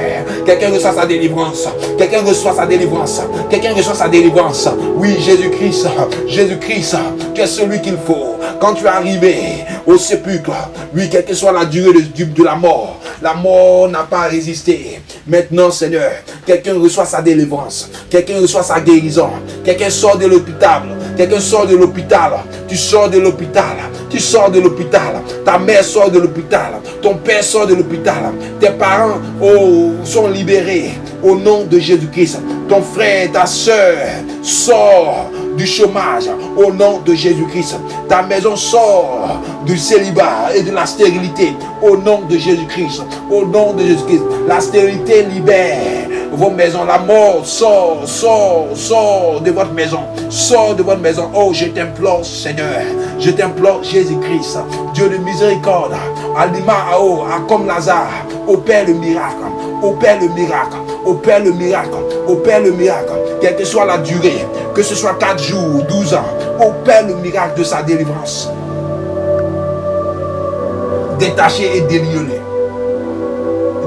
Quelqu'un reçoit sa délivrance. Quelqu'un reçoit sa délivrance. Quelqu'un reçoit sa délivrance. Oui, Jésus-Christ. Jésus-Christ. Tu es celui qu'il faut. Quand tu es arrivé au sépulcre, oui, quelle que soit la durée de la mort n'a pas résisté. Maintenant, Seigneur, quelqu'un reçoit sa délivrance. Quelqu'un reçoit sa guérison. Quelqu'un sort de l'hôpital. Quelqu'un sort de l'hôpital. Tu sors de l'hôpital. Tu sors de l'hôpital. Ta mère sort de l'hôpital. Ton père sort de l'hôpital. Tes parents sont libérés au nom de Jésus-Christ. Ton frère, ta soeur sort du chômage au nom de Jésus-Christ. Ta maison sort du célibat et de la stérilité au nom de Jésus-Christ. Au nom de Jésus-Christ. La stérilité libère vos maisons. La mort sort de votre maison. Sort de votre maison. Oh, je t'implore, Seigneur. Je t'implore, Jésus-Christ. Dieu de miséricorde. Comme Lazare. Opère le miracle. Opère le miracle. Opère le miracle. Opère le miracle. Quelle que soit la durée. Que ce soit 4 jours, 12 ans. Opère le miracle de sa délivrance. Détachez et déliez-le.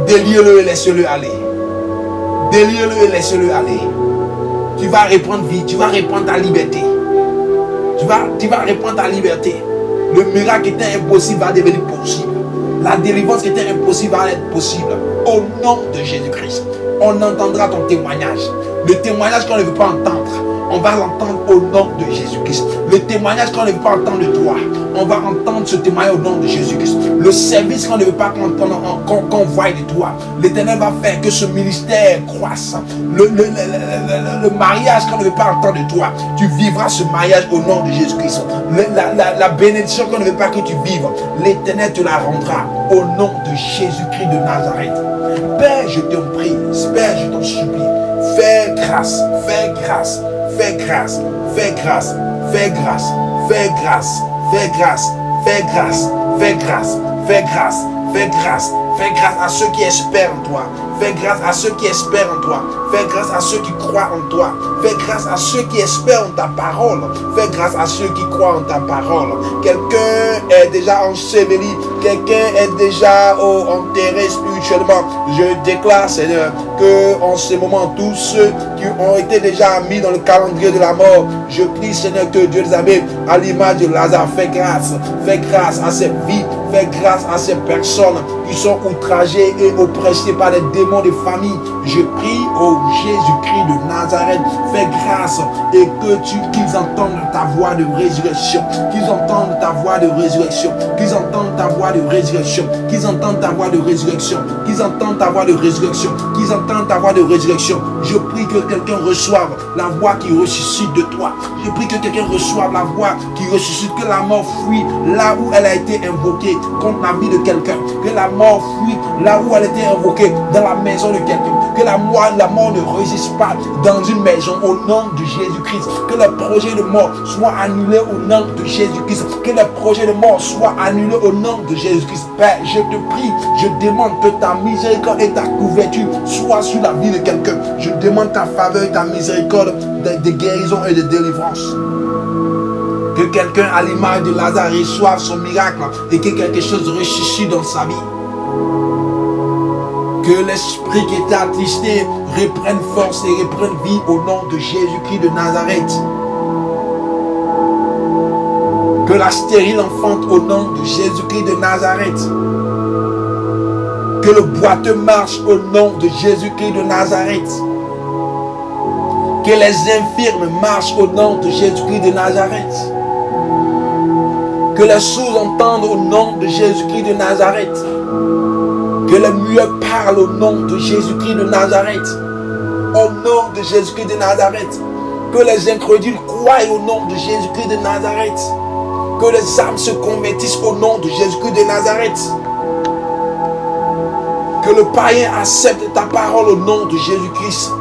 Déliez-le et laissez-le aller. Déliez-le et laissez-le aller. Tu vas reprendre vie. Tu vas reprendre ta liberté. Tu vas reprendre ta liberté. Le miracle qui était impossible va devenir possible. La délivrance qui était impossible va être possible. Au nom de Jésus-Christ. On entendra ton témoignage. Le témoignage qu'on ne veut pas entendre, on va l'entendre au nom de Jésus-Christ. Le témoignage qu'on ne veut pas entendre de toi, on va entendre ce témoignage au nom de Jésus-Christ. Le service qu'on ne veut pas qu'on voie de toi, l'Éternel va faire que ce ministère croisse. Le mariage qu'on ne veut pas entendre de toi, tu vivras ce mariage au nom de Jésus-Christ. La bénédiction qu'on ne veut pas que tu vives, l'Éternel te la rendra au nom de Jésus-Christ de Nazareth. Père, je te prie, Père, je t'en supplie, fais grâce, fais grâce. Fais grâce, fais grâce, fais grâce, fais grâce, fais grâce, fais grâce, fais grâce, fais grâce, fais grâce, fais grâce à ceux qui espèrent en toi. Fais grâce à ceux qui espèrent en toi. Fais grâce à ceux qui croient en toi. Fais grâce à ceux qui espèrent en ta parole. Fais grâce à ceux qui croient en ta parole. Quelqu'un est déjà enseveli. Quelqu'un est déjà enterré spirituellement. Je déclare, Seigneur, que en ce moment, tous ceux qui ont été déjà mis dans le calendrier de la mort, je prie, Seigneur, que Dieu les amène à l'image de Lazare. Fais grâce à cette vie. Fais grâce à ces personnes qui sont outragées et oppressées par les démons de famille. Je prie au Jésus-Christ de Nazareth. Fais grâce et qu'ils entendent ta voix de résurrection. Qu'ils entendent ta voix de résurrection. Qu'ils entendent ta voix de résurrection. Qu'ils entendent ta voix de résurrection. Qu'ils entendent ta voix de résurrection. Qu'ils entendent ta voix de résurrection. Je prie que quelqu'un reçoive la voix qui ressuscite de toi. Je prie que quelqu'un reçoive la voix qui ressuscite. Que la mort fuit là où elle a été invoquée contre la vie de quelqu'un. Que la mort fuit là où elle était invoquée dans la maison de quelqu'un. Que la mort ne résiste pas dans une maison au nom de Jésus-Christ. Que le projet de mort soit annulé au nom de Jésus-Christ. Que le projet de mort soit annulé au nom de Jésus-Christ. Père, je te prie, je demande que ta miséricorde et ta couverture soient sur la vie de quelqu'un. Je demande ta faveur et ta miséricorde de guérison et de délivrance. Que quelqu'un à l'image de Lazare reçoive son miracle et que quelque chose ressuscite dans sa vie. Que l'esprit qui était attristé reprenne force et reprenne vie au nom de Jésus-Christ de Nazareth. Que la stérile enfante au nom de Jésus-Christ de Nazareth. Que le boiteux marche au nom de Jésus-Christ de Nazareth. Que les infirmes marchent au nom de Jésus-Christ de Nazareth. Que les sourds entendent au nom de Jésus-Christ de Nazareth. Que les muets parlent au nom de Jésus-Christ de Nazareth. Au nom de Jésus-Christ de Nazareth. Que les incrédules croient au nom de Jésus-Christ de Nazareth. Que les âmes se convertissent au nom de Jésus-Christ de Nazareth. Que le païen accepte ta parole au nom de Jésus-Christ.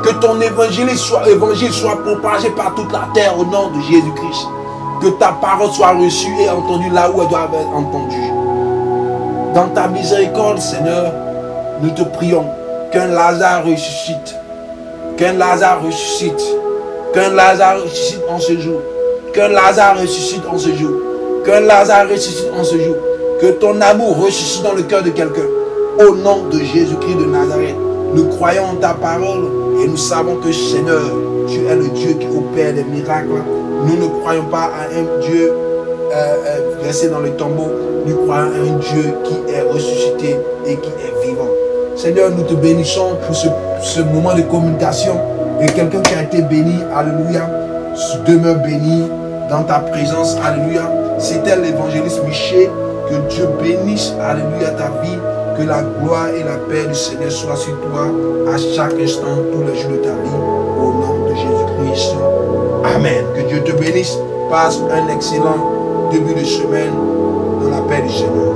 Que ton évangile soit propagé par toute la terre au nom de Jésus-Christ. Que ta parole soit reçue et entendue là où elle doit être entendue. Dans ta miséricorde, Seigneur, nous te prions qu'un Lazare ressuscite. Qu'un Lazare ressuscite. Qu'un Lazare ressuscite en ce jour. Qu'un Lazare ressuscite en ce jour. Qu'un Lazare ressuscite en ce jour. Que ton amour ressuscite dans le cœur de quelqu'un. Au nom de Jésus-Christ de Nazareth, nous croyons en ta parole et nous savons que, Seigneur, tu es le Dieu qui opère des miracles. Nous ne croyons pas à un Dieu resté dans le tombeau. Nous croyons à un Dieu qui est ressuscité et qui est vivant. Seigneur, nous te bénissons pour ce moment de communication. Et quelqu'un qui a été béni, alléluia, demeure béni dans ta présence, alléluia. C'était l'évangéliste Michel. Que Dieu bénisse, alléluia, ta vie. Que la gloire et la paix du Seigneur soient sur toi à chaque instant, tous les jours de ta vie. Au nom de Jésus-Christ. Amen. Que Dieu te bénisse. Passe un excellent début de semaine dans la paix du Seigneur.